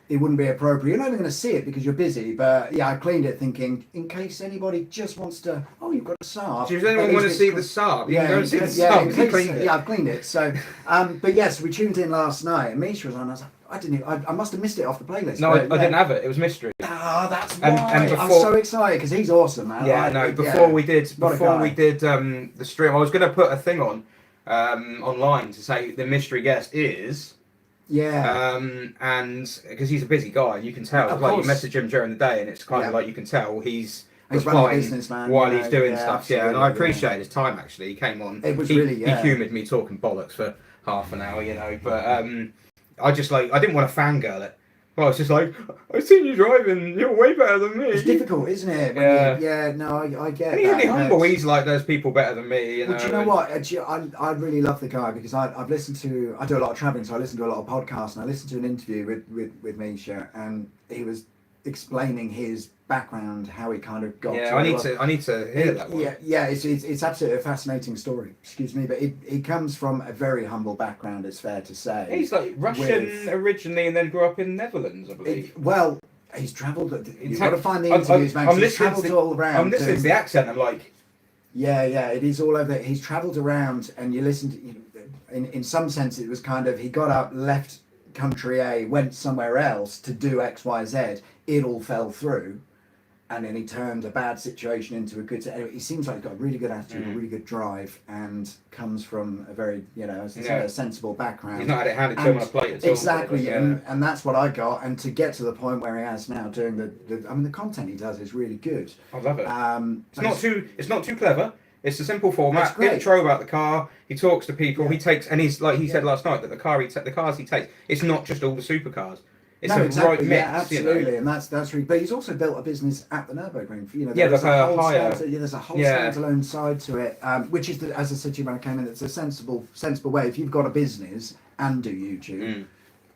it wouldn't be appropriate. You're not even going to see it because you're busy. But yeah, I cleaned it thinking in case anybody just wants to. Oh, you've got a Saab. Does anyone want to see the Saab? You can go and see the Saab. Yeah, I've cleaned it. So, but yes, we tuned in last night, and Misha was on. I was like, I must have missed it off the playlist. No, I didn't have it. It was mystery. Ah, that's why. I'm so excited because he's awesome, man. Yeah, before we did the stream, I was going to put a thing on online to say the mystery guest is. Yeah. And because he's a busy guy, you can tell. Like you message him during the day, and it's kind of like you can tell he's replying while he's doing stuff. Yeah, and I appreciate his time. Actually, he came on. It was he humoured me talking bollocks for half an hour, But I didn't want to fangirl it. Well, it's just like, I've seen you driving, you're way better than me. It's difficult, isn't it? I get and he's really humble, he's like, there's people better than me. Well, do you know what? I really love the guy because I've listened to, I do a lot of travelling, so I listen to a lot of podcasts, and I listened to an interview with Misha, and he was explaining his background, how he kind of got. Yeah, I need to hear that one. Yeah, it's absolutely a fascinating story. Excuse me, but he comes from a very humble background. It's fair to say. He's like Russian originally, and then grew up in the Netherlands, I believe. Well, he's travelled. You've got to find the interviews, man. He's travelled all around. I'm listening to the accent. I'm like, yeah, it is all over. He's travelled around, and you listen to. In some sense, it was kind of he got up, left country A, went somewhere else to do X, Y, Z. It all fell through, and then he turned a bad situation into a good. Anyway, he seems like he's got a really good attitude, a really good drive, and comes from a very, a sensible background. He's not had it handed to him on a plate at all. Exactly, and that's what I got. And to get to the point where he has now doing the content he does is really good. I love it. It's not too clever. It's a simple format. Intro about the car. He talks to people. Yeah. He takes, and he's like he said last night that the cars he takes. It's not just all the supercars. It's right mix. Yeah, absolutely, and that's really. But he's also built a business at the Nürburgring. There's a higher. There's a whole standalone side to it, which is, as I said to you when I came in, it's a sensible way. If you've got a business and do YouTube.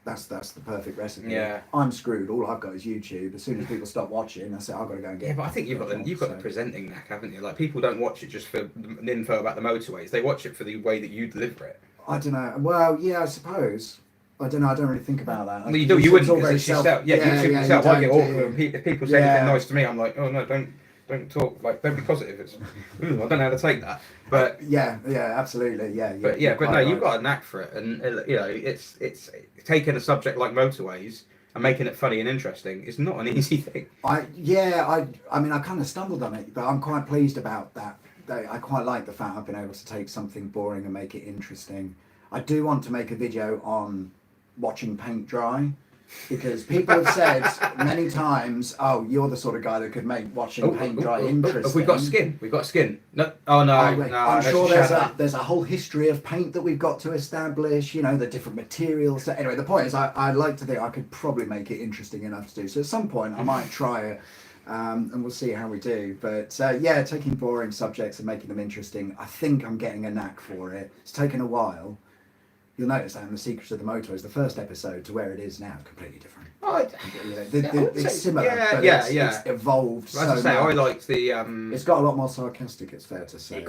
That's the perfect recipe. Yeah, I'm screwed. All I've got is YouTube. As soon as people stop watching, I say I've got to go and get. Yeah, but I think you've got the presenting knack, haven't you? Like people don't watch it just for the info about the motorways. They watch it for the way that you deliver it. I don't know. Well, yeah, I suppose. I don't know. I don't really think about that. Well, you wouldn't because it's yourself. Yeah, yourself. I get awkward. If people say anything nice to me, I'm like, oh no, don't talk. Like, don't be positive. It's, I don't know how to take that. But yeah, absolutely, yeah. But no, you've got a knack for it, and it's taking a subject like motorways and making it funny and interesting is not an easy thing. I mean, I kind of stumbled on it, but I'm quite pleased about that. I quite like the fact I've been able to take something boring and make it interesting. I do want to make a video on watching paint dry. Because people have said many times, "Oh, you're the sort of guy that could make watching paint dry interesting." We've got skin. We've got skin. No, oh no, I'm sure there's a whole history of paint that we've got to establish. The different materials. So anyway, the point is, I like to think I could probably make it interesting enough to do. So at some point, I might try it, and we'll see how we do. But taking boring subjects and making them interesting, I think I'm getting a knack for it. It's taken a while. You'll notice that in The Secrets of the Motorways, the first episode to where it is now, completely different. It's similar, but it's evolved so much. I like the... it's got a lot more sarcastic, it's fair to say. You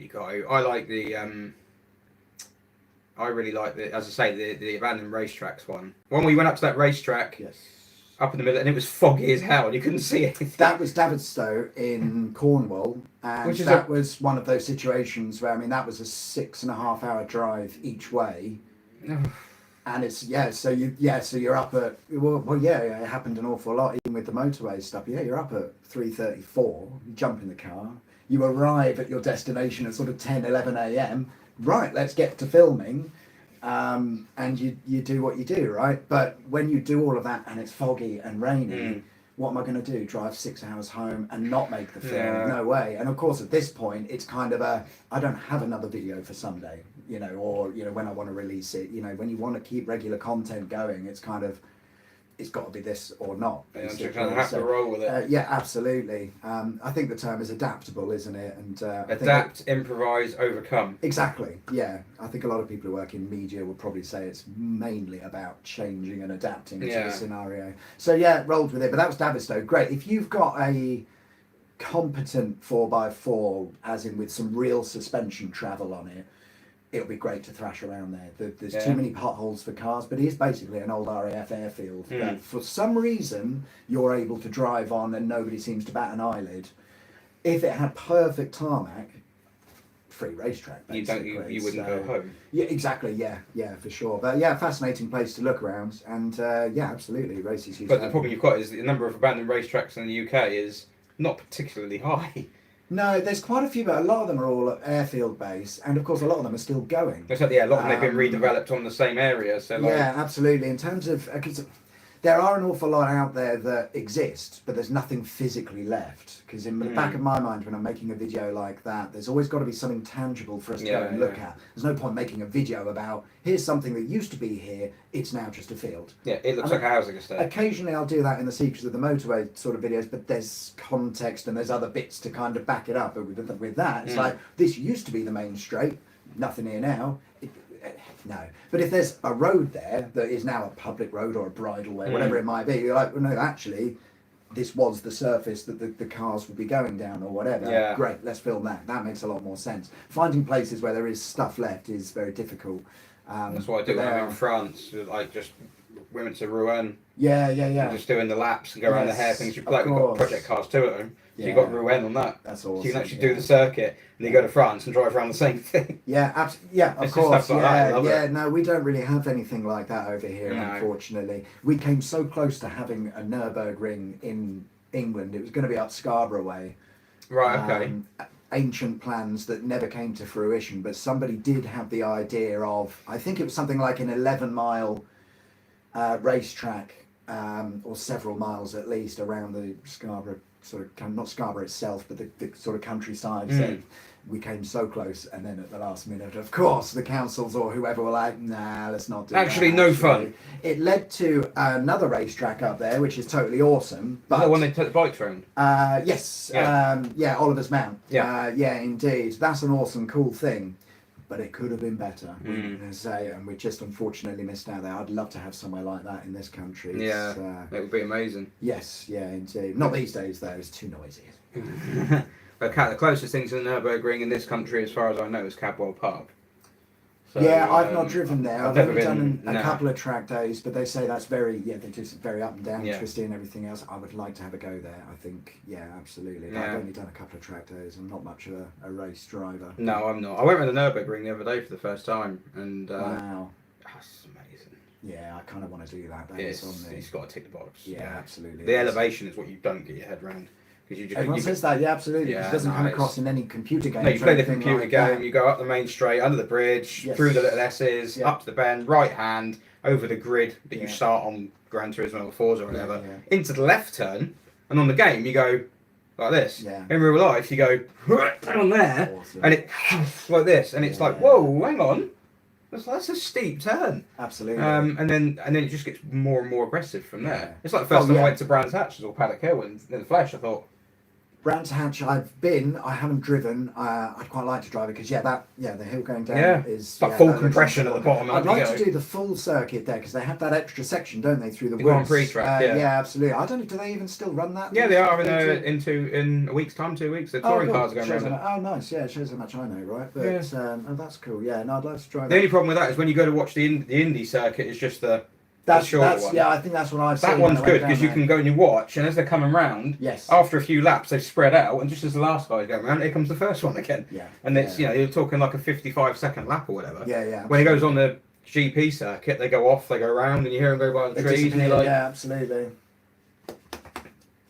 got to. I like the... I really like the, as I say, the abandoned racetracks one. When we went up to that racetrack... Yes. Up in the middle, and it was foggy as hell, and you couldn't see anything. That was Davidstow in Cornwall, and that was one of those situations where, I mean, that was a 6.5 hour drive each way, and it's so you're up at it happened an awful lot, even with the motorway stuff. Yeah, you're up at 3:34. You jump in the car, you arrive at your destination at sort of 10-11 a.m. Right, let's get to filming. And you do what you do, right? But when you do all of that and it's foggy and rainy, what am I going to do? Drive 6 hours home and not make the film? Yeah. No way. And of course, at this point, it's kind of I don't have another video for Sunday, or when I want to release it. When you want to keep regular content going, it's kind of, it's got to be this or not. Yeah, you kind of have to roll with it. Yeah, absolutely. I think the term is adaptable, isn't it? And adapt, improvise, overcome. Exactly. Yeah, I think a lot of people who work in media would probably say it's mainly about changing and adapting to the scenario. So rolled with it. But that was Davidstow. Great. If you've got a competent 4x4, as in with some real suspension travel on it, it'll be great to thrash around there. There's too many potholes for cars, but it is basically an old RAF airfield that for some reason you're able to drive on and nobody seems to bat an eyelid. If it had perfect tarmac, free racetrack, basically. You wouldn't go home. Yeah, exactly. Yeah, for sure. But fascinating place to look around, and absolutely, races. But the problem you've got is the number of abandoned racetracks in the UK is not particularly high. No, there's quite a few, but a lot of them are all airfield based, and of course a lot of them are still going. A lot of them have been redeveloped on the same area. So absolutely. In terms of, there are an awful lot out there that exist, but there's nothing physically left. Because in the back of my mind, when I'm making a video like that, there's always got to be something tangible for us to go and look at. There's no point making a video about, here's something that used to be here, it's now just a field. Yeah, it looks like a housing estate. Occasionally I'll do that in the Secrets of the Motorway sort of videos, but there's context and there's other bits to kind of back it up. But with that, it's like, this used to be the main straight, nothing here now. No. But if there's a road there that is now a public road or a bridleway, whatever it might be, you're like, well, no, actually, this was the surface that the cars would be going down or whatever. Yeah. Great, let's film that. That makes a lot more sense. Finding places where there is stuff left is very difficult. That's what I do when I'm in France. Like just we went to Rouen. Yeah, yeah, yeah. Just doing the laps and go around the hairpins. Like we've got Project Cars 2 at home. So Yeah. you've got Rouen on that. That's awesome. So you can actually do the circuit and you go to France and drive around the same thing. Yeah, of It's just course. stuff like that, I love yeah. it. No, we don't really have anything like that over here, No. unfortunately. We came so close to having a Nürburgring in England. It was going to be up Scarborough way. Right, okay. Ancient plans that never came to fruition, but somebody did have the idea of, I think it was something like an 11-mile racetrack, or several miles at least, around the Scarborough, sort of, not Scarborough itself, but the sort of countryside. So we came so close, and then at the last minute, of course, the councils or whoever were like, nah, let's not do that. Actually, no fun. It led to another racetrack up there, which is totally awesome. But the one they took the bikes around? Yes. Yeah. Oliver's Mount. Yeah. Yeah, indeed. That's an awesome, cool thing. But it could have been better, and we just unfortunately missed out there. I'd love to have somewhere like that in this country. Yeah, it would be amazing. Yes, yeah, indeed. Not these days, though. It's too noisy. But the closest thing to the Nürburgring in this country, as far as I know, is Cadwell Park. So, yeah, I've not driven there. I've never only done been, a couple of track days, but they say that's very, they do some very up and down, Yeah. twisty and everything else. I would like to have a go there. I think, yeah, absolutely. But Yeah. I've only done a couple of track days. I'm not much of a race driver. No, I'm not. I went around the Nürburgring the other day for the first time, and Wow. that's amazing. Yeah, I kind of want to do that. It's got to tick the box. Yeah, absolutely. The elevation is what you don't get your head around. Everyone says that, yeah, absolutely. Yeah, it doesn't come across in any computer game. No, you play the computer game, you go up the main straight, under the bridge, through the little S's, up to the bend, right hand, over the grid that you start on Gran Turismo or Forza or whatever, into the left turn, and on the game you go like this. Yeah. In real life you go on there, and it's like this, and it's like, whoa, hang on. That's a steep turn. Absolutely. And then it just gets more and more aggressive from there. It's like the first time I went to Brands Hatch or Paddock Hill in the flesh, I thought, Brands Hatch, I've been. I haven't driven. I'd quite like to drive it because the hill going down is it's like full compression at the bottom. I'd like to do the full circuit there because they have that extra section, don't they, through the Grand woods? Prix track. Yeah, absolutely. I don't know. Do they even still run that? Yeah, they are in a week's time, 2 weeks. The touring cars are going around. Oh, nice. Yeah, it shows how much I know, right? But that's cool. Yeah, no, I'd like to drive. The only problem with that is when you go to watch the Indy circuit, it's just the short one. Yeah, I think that's what I've seen. That one's good because you can go and you watch, and as they're coming round, after a few laps, they've spread out, and just as the last guy's going around, here comes the first one again. Yeah. And it's you're talking like a 55-second lap or whatever. Yeah, yeah. When it goes on the GP circuit, they go off, they go around, and you hear them go by the trees, and you're like, yeah, absolutely.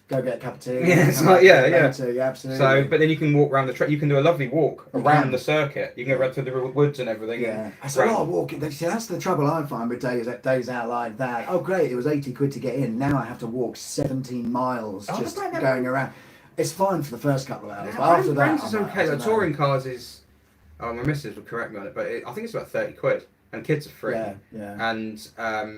Go get a cup of tea. Yeah, it's like, yeah, absolutely. So, but then you can walk around the track. You can do a lovely walk around the circuit. You can go right through the woods and everything. Yeah, it's a lot of walking. See, that's the trouble I find with days out like that. Oh, great! It was 80 quid to get in. Now I have to walk 17 miles just going around. It's fine for the first couple of hours, but after that, Brands is okay. The touring cars is. Oh, my missus would correct me on it, but I think it's about 30 quid. And kids are free. Yeah, yeah. And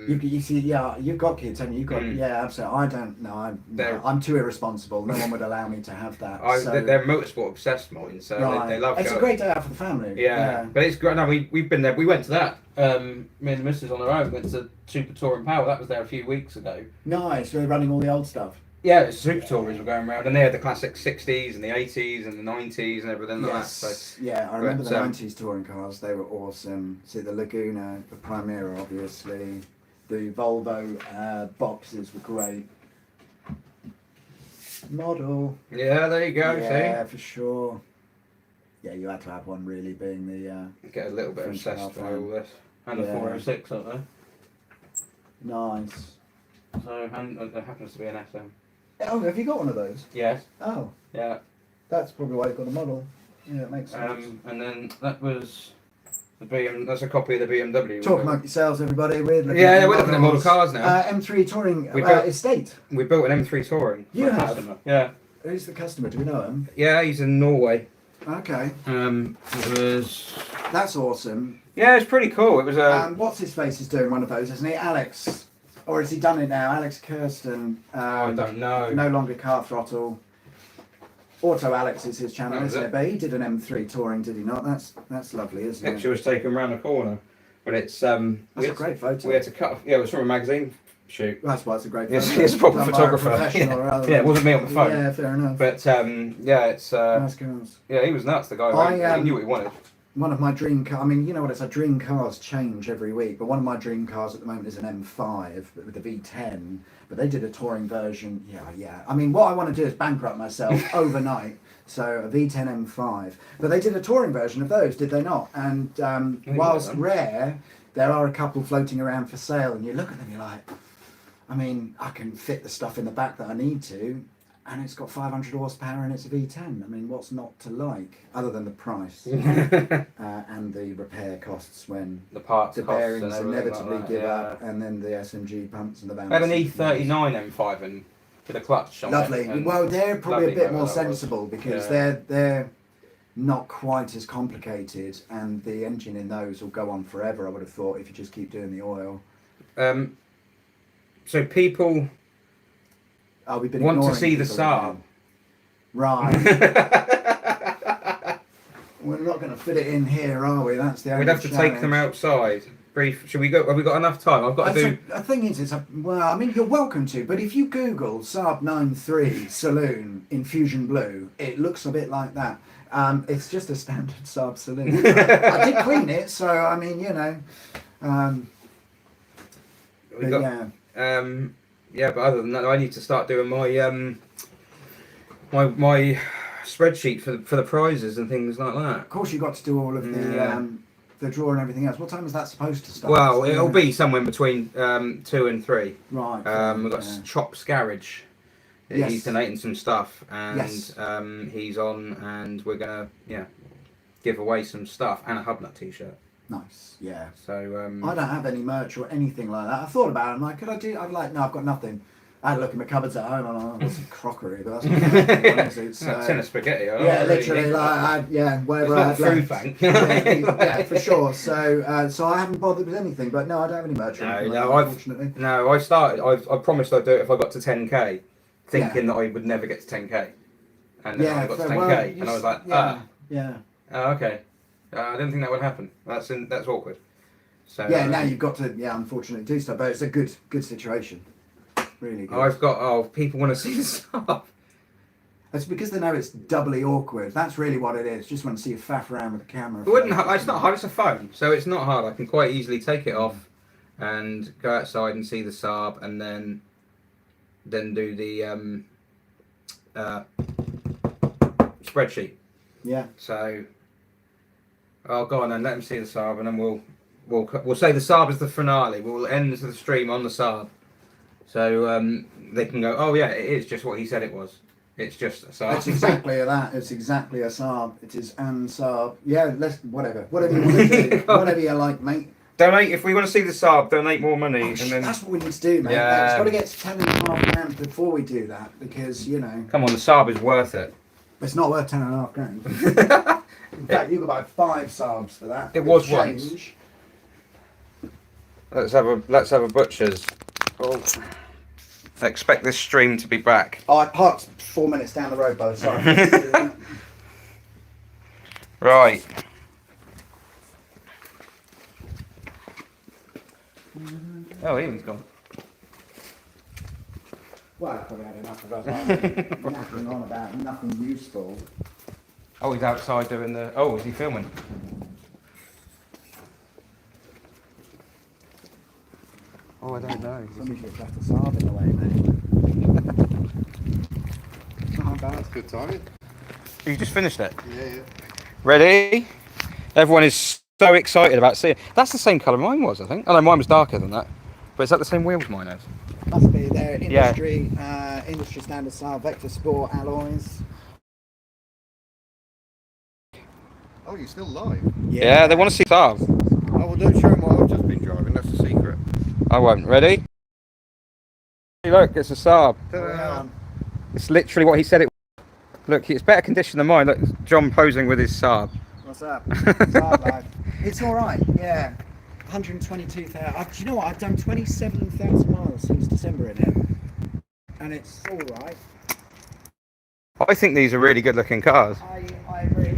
you see, you've got kids, haven't you? You've got, yeah, absolutely. I don't know. I'm too irresponsible. No one would allow me to have that. They're motorsport obsessed, Martin. So they love. It's a great day out for the family. Yeah, but it's great. No, we've been there. We went to that. Me and the missus on our own went to Super Touring Power. That was there a few weeks ago. Nice. They're running all the old stuff. Yeah, it's Super Tourers were going around, and they had the classic 60s and the 80s and the 90s and everything like that. So, yeah, I remember the 90s touring cars. They were awesome. See, the Laguna, the Primera, obviously. The Volvo boxes were great. Model. Yeah, there you go. Yeah, for sure. Yeah, you had to have one really, being the... Get a little bit obsessed by all this. And the 406 up there. Nice. So, and there happens to be an SM. Oh, have you got one of those? Yes. Oh. Yeah. That's probably why you've got a model. Yeah, it makes sense. And then that was the that's a copy of the BMW. Talk among yourselves, everybody. We're looking we're looking at model cars now. M3 Touring estate. We built an M3 Touring. You have? Customer. Yeah. Who's the customer? Do we know him? Yeah, he's in Norway. Okay. It was... That's awesome. Yeah, it's pretty cool. It was a... what's his face is doing one of those, isn't he? Alex. Or has he done it now? Alex Kirsten. I don't know. No longer Car Throttle. Auto Alex is his channel, isn't it? But he did an M3 Touring, did he not? That's lovely, isn't it? Picture was taken round the corner, but it's that's a great photo. We had to cut. Yeah, it was from a magazine shoot. That's why it's a great. Yes, he's a proper photographer. Yeah, it wasn't me on the phone. Yeah, fair enough. But yeah, it's nice cars. Yeah, he was nuts. The guy. He knew what he wanted. One of my dream cars, I mean, you know what it's like, dream cars change every week, but one of my dream cars at the moment is an M5 with the V10, but they did a touring version, yeah. I mean, what I want to do is bankrupt myself overnight, so a V10 M5, but they did a touring version of those, did they not? And whilst rare, there are a couple floating around for sale, and you look at them, you're like, I mean, I can fit the stuff in the back that I need to, and it's got 500 horsepower and it's a V10. I mean, what's not to like, other than the price and the repair costs when the parts the bearings inevitably give up, and then the SMG pumps and the vans. I had an E39 M5 and with a clutch. Lovely. Well, they're probably a bit more sensible because they're not quite as complicated, and the engine in those will go on forever. I would have thought if you just keep doing the oil. So people. We've been want to see the Saab. Right. We're not going to fit it in here, are we? That's the only We'd have to take them outside. Brief. Should we go? Have we got enough time? I've got to do. The thing is, well, I mean, you're welcome to, but if you Google Saab 9.3 saloon in fusion blue, it looks a bit like that. It's just a standard Saab saloon. I did clean it, so I mean, you know. Yeah, but other than that, I need to start doing my my spreadsheet for the prizes and things like that. Of course, you got to do all of the draw and everything else. What time is that supposed to start? Well, it'll be somewhere between 2 and 3. Right. We've got Chop's Garage. Yes. He's donating some stuff, and yes. He's on, and we're gonna give away some stuff and a Hubnut t-shirt. Nice, yeah. So I don't have any merch or anything like that. I thought about it. I'm like, could I do? I'm like, no, I've got nothing. I had a look in my cupboards at home, and I've got some crockery, but that's not tin of spaghetti. Yeah, literally, whatever. It's not food bank. Yeah, for sure. So I haven't bothered with anything, but no, I don't have any merch. Unfortunately. No, I started. I promised I'd do it if I got to 10k, thinking that I would never get to 10k, and then I got to 10k, and I was like, oh, okay. I didn't think that would happen. That's awkward. So now you've got to unfortunately do stuff, but it's a good situation. Really good. I've got people want to see the stuff. It's because they know it's doubly awkward. That's really what it is. Just want to see you faff around with the camera. It's not hard. It's a phone, so it's not hard. I can quite easily take it off and go outside and see the Saab, and then do the spreadsheet. Yeah. So. Oh, go on then. Let them see the Saab, and then we'll say the Saab is the finale. We'll end the stream on the Saab, so they can go. Oh yeah, it is just what he said it was. It's just a Saab. It's exactly that. It's exactly a Saab. It is an Saab. Yeah, whatever you want to do, whatever you like, mate. Donate if we want to see the Saab. Donate more money, and then that's what we need to do, mate. Yeah. It's got to get to 10.5 grand before we do that, because you know. Come on, the Saab is worth it. It's not worth 10.5 grand. In fact, you could buy 5 Saabs for that. It was once. Let's have a butcher's. Oh. I expect this stream to be back. Oh, I parked 4 minutes down the road, by the way. Right. Oh, Ian's gone. Well, I probably had enough of us. Napping on about nothing useful. Oh, he's outside doing the... Oh, is he filming? Oh, I don't know. Somebody should have left the Saab in the way, mate. Not bad. That's good timing. You just finished it? Yeah. Ready? Everyone is so excited about seeing... That's the same colour mine was, I think. Oh, no, mine was darker than that. But is that the same wheels mine has? Must be. They're industry, industry standard Saab Vector Sport alloys. Oh, you're still live? Yeah, they want to see Saab. Oh, well, don't show them what I've just been driving. That's the secret. I won't. Ready? Hey, look, it's a Saab. Ta-da. It's literally what he said it was. Look, it's better condition than mine. Look, John posing with his Saab. What's up? Saab life. It's all right. Yeah. 122,000. Do you know what? I've done 27,000 miles since December in it, and it's all right. I think these are really good looking cars. I agree.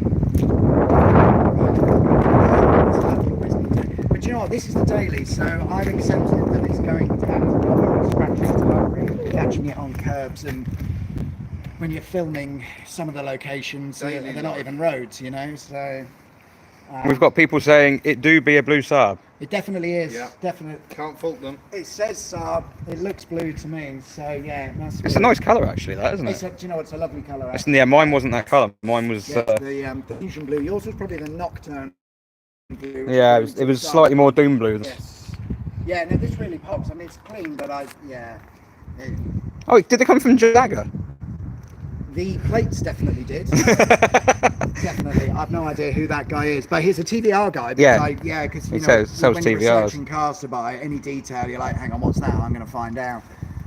But you know what? This is the daily, so I've accepted that it's going to have to scratching, like really catching it on curbs, and when you're filming some of the locations, they're not even roads, you know. So we've got people saying it do be a blue Saab. it definitely is. Yeah. Definitely. Can't fault them. It says Saab. It looks blue to me. So yeah, it must It's be. a nice colour actually, that isn't It's it? do you know it's a lovely colour. Yeah, mine wasn't that colour. Mine was. Yeah, the fusion blue. Yours was probably the nocturne blue. Yeah, it was slightly more doom blue. Yes. Yeah, no, this really pops. I mean, it's clean, but Oh, did they come from Jagger? the plates definitely did. Definitely. I've no idea who that guy is, but he's a TVR guy. Yeah. Because He you know, sells when you're TVRs. researching cars to buy, any detail, you're like, hang on, what's that? I'm going to find out.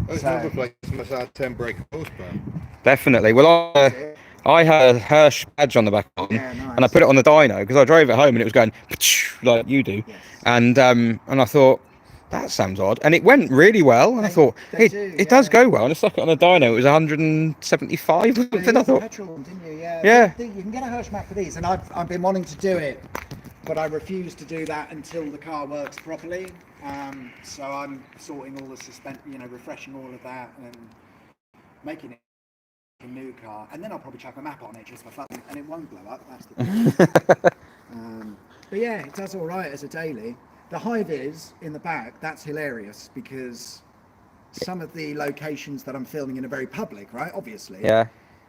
Those number plates must have 10 brake horsepower. Definitely. Well, I had a Hirsch badge on the back of it, Yeah, nice. and I put it on the dyno because I drove it home and it was going like you do, Yes. and I thought that sounds odd, and it went really well, and I thought it does go well, and I stuck it on the dyno. It was 175 or something. I thought, petrol, didn't you? Yeah. Yeah. You can get a Hirsch map for these, and I've been wanting to do it, but I refuse to do that until the car works properly. So I'm sorting all the refreshing all of that and making it a new car, and then I'll probably chuck a map on it just for fun, and it won't blow up. That's the thing. But yeah, it does all right as a daily. The high vis in the back, that's hilarious because some of the locations that I'm filming in are very public, right? Obviously. yeah,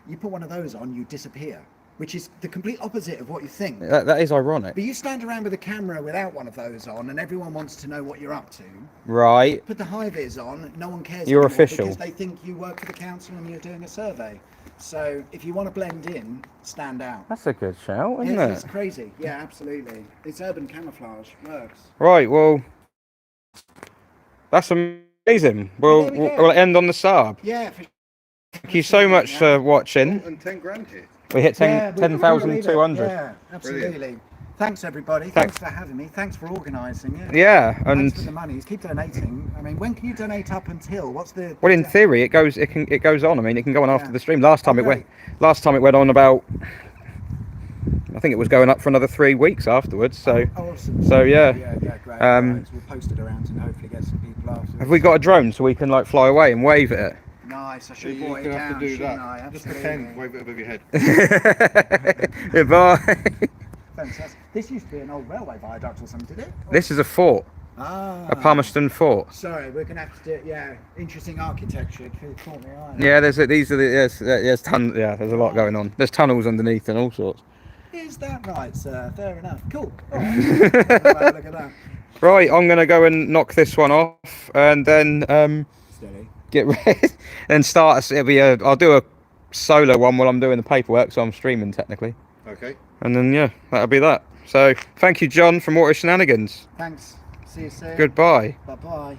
You put one of those on, you disappear, which is the complete opposite of what you think. that is ironic, But you stand around with a camera without one of those on, and everyone wants to know what you're up to. right? Put the high vis on, no one cares. You're anymore official. because they think you work for the council and you're doing a survey. So if you want to blend in, stand out. That's a good shout, isn't It's it? crazy. Yeah, absolutely. It's urban camouflage. Works. Right. Well, that's amazing. Well, there we go. We'll end on the Saab. Yeah. Thank you so much for watching. And 10 grand here. We hit Yeah, 10,200. Yeah, absolutely. Brilliant. Thanks, everybody. Thanks for having me. Thanks for organising it. Yeah, Thanks and for the money. Keep donating. I mean, when can you donate up until? What's the? well, in theory, it goes on. I mean, it can go on after Yeah. the stream. Last time it went on about. I think it was going up for another 3 weeks afterwards. So, Awesome. so yeah. Yeah, great. Um, We'll post it around and hopefully get some people after. Have we got a drone so we can like fly away and wave at it? Nice. I should have You're brought it going to down. have to do shouldn't that. I? Just Absolutely. pretend, wave it above your head. Goodbye. Fantastic. This used to be an old railway viaduct or something, did it? This is a fort, Ah. a Palmerston fort. Sorry, we're gonna have to do it. Yeah, interesting architecture. It caught me eye. Yeah, there's tons. Yeah, there's a lot going on. There's tunnels underneath and all sorts. Is that right, sir? Fair enough. Cool. All right. Look at that. Right, I'm gonna go and knock this one off, and then Steady. get ready and start. I'll do a solo one while I'm doing the paperwork, so I'm streaming technically. Okay. And then yeah, that'll be that. So thank you, John from Auto Shenanigans. Thanks. See you soon. Goodbye. Bye bye.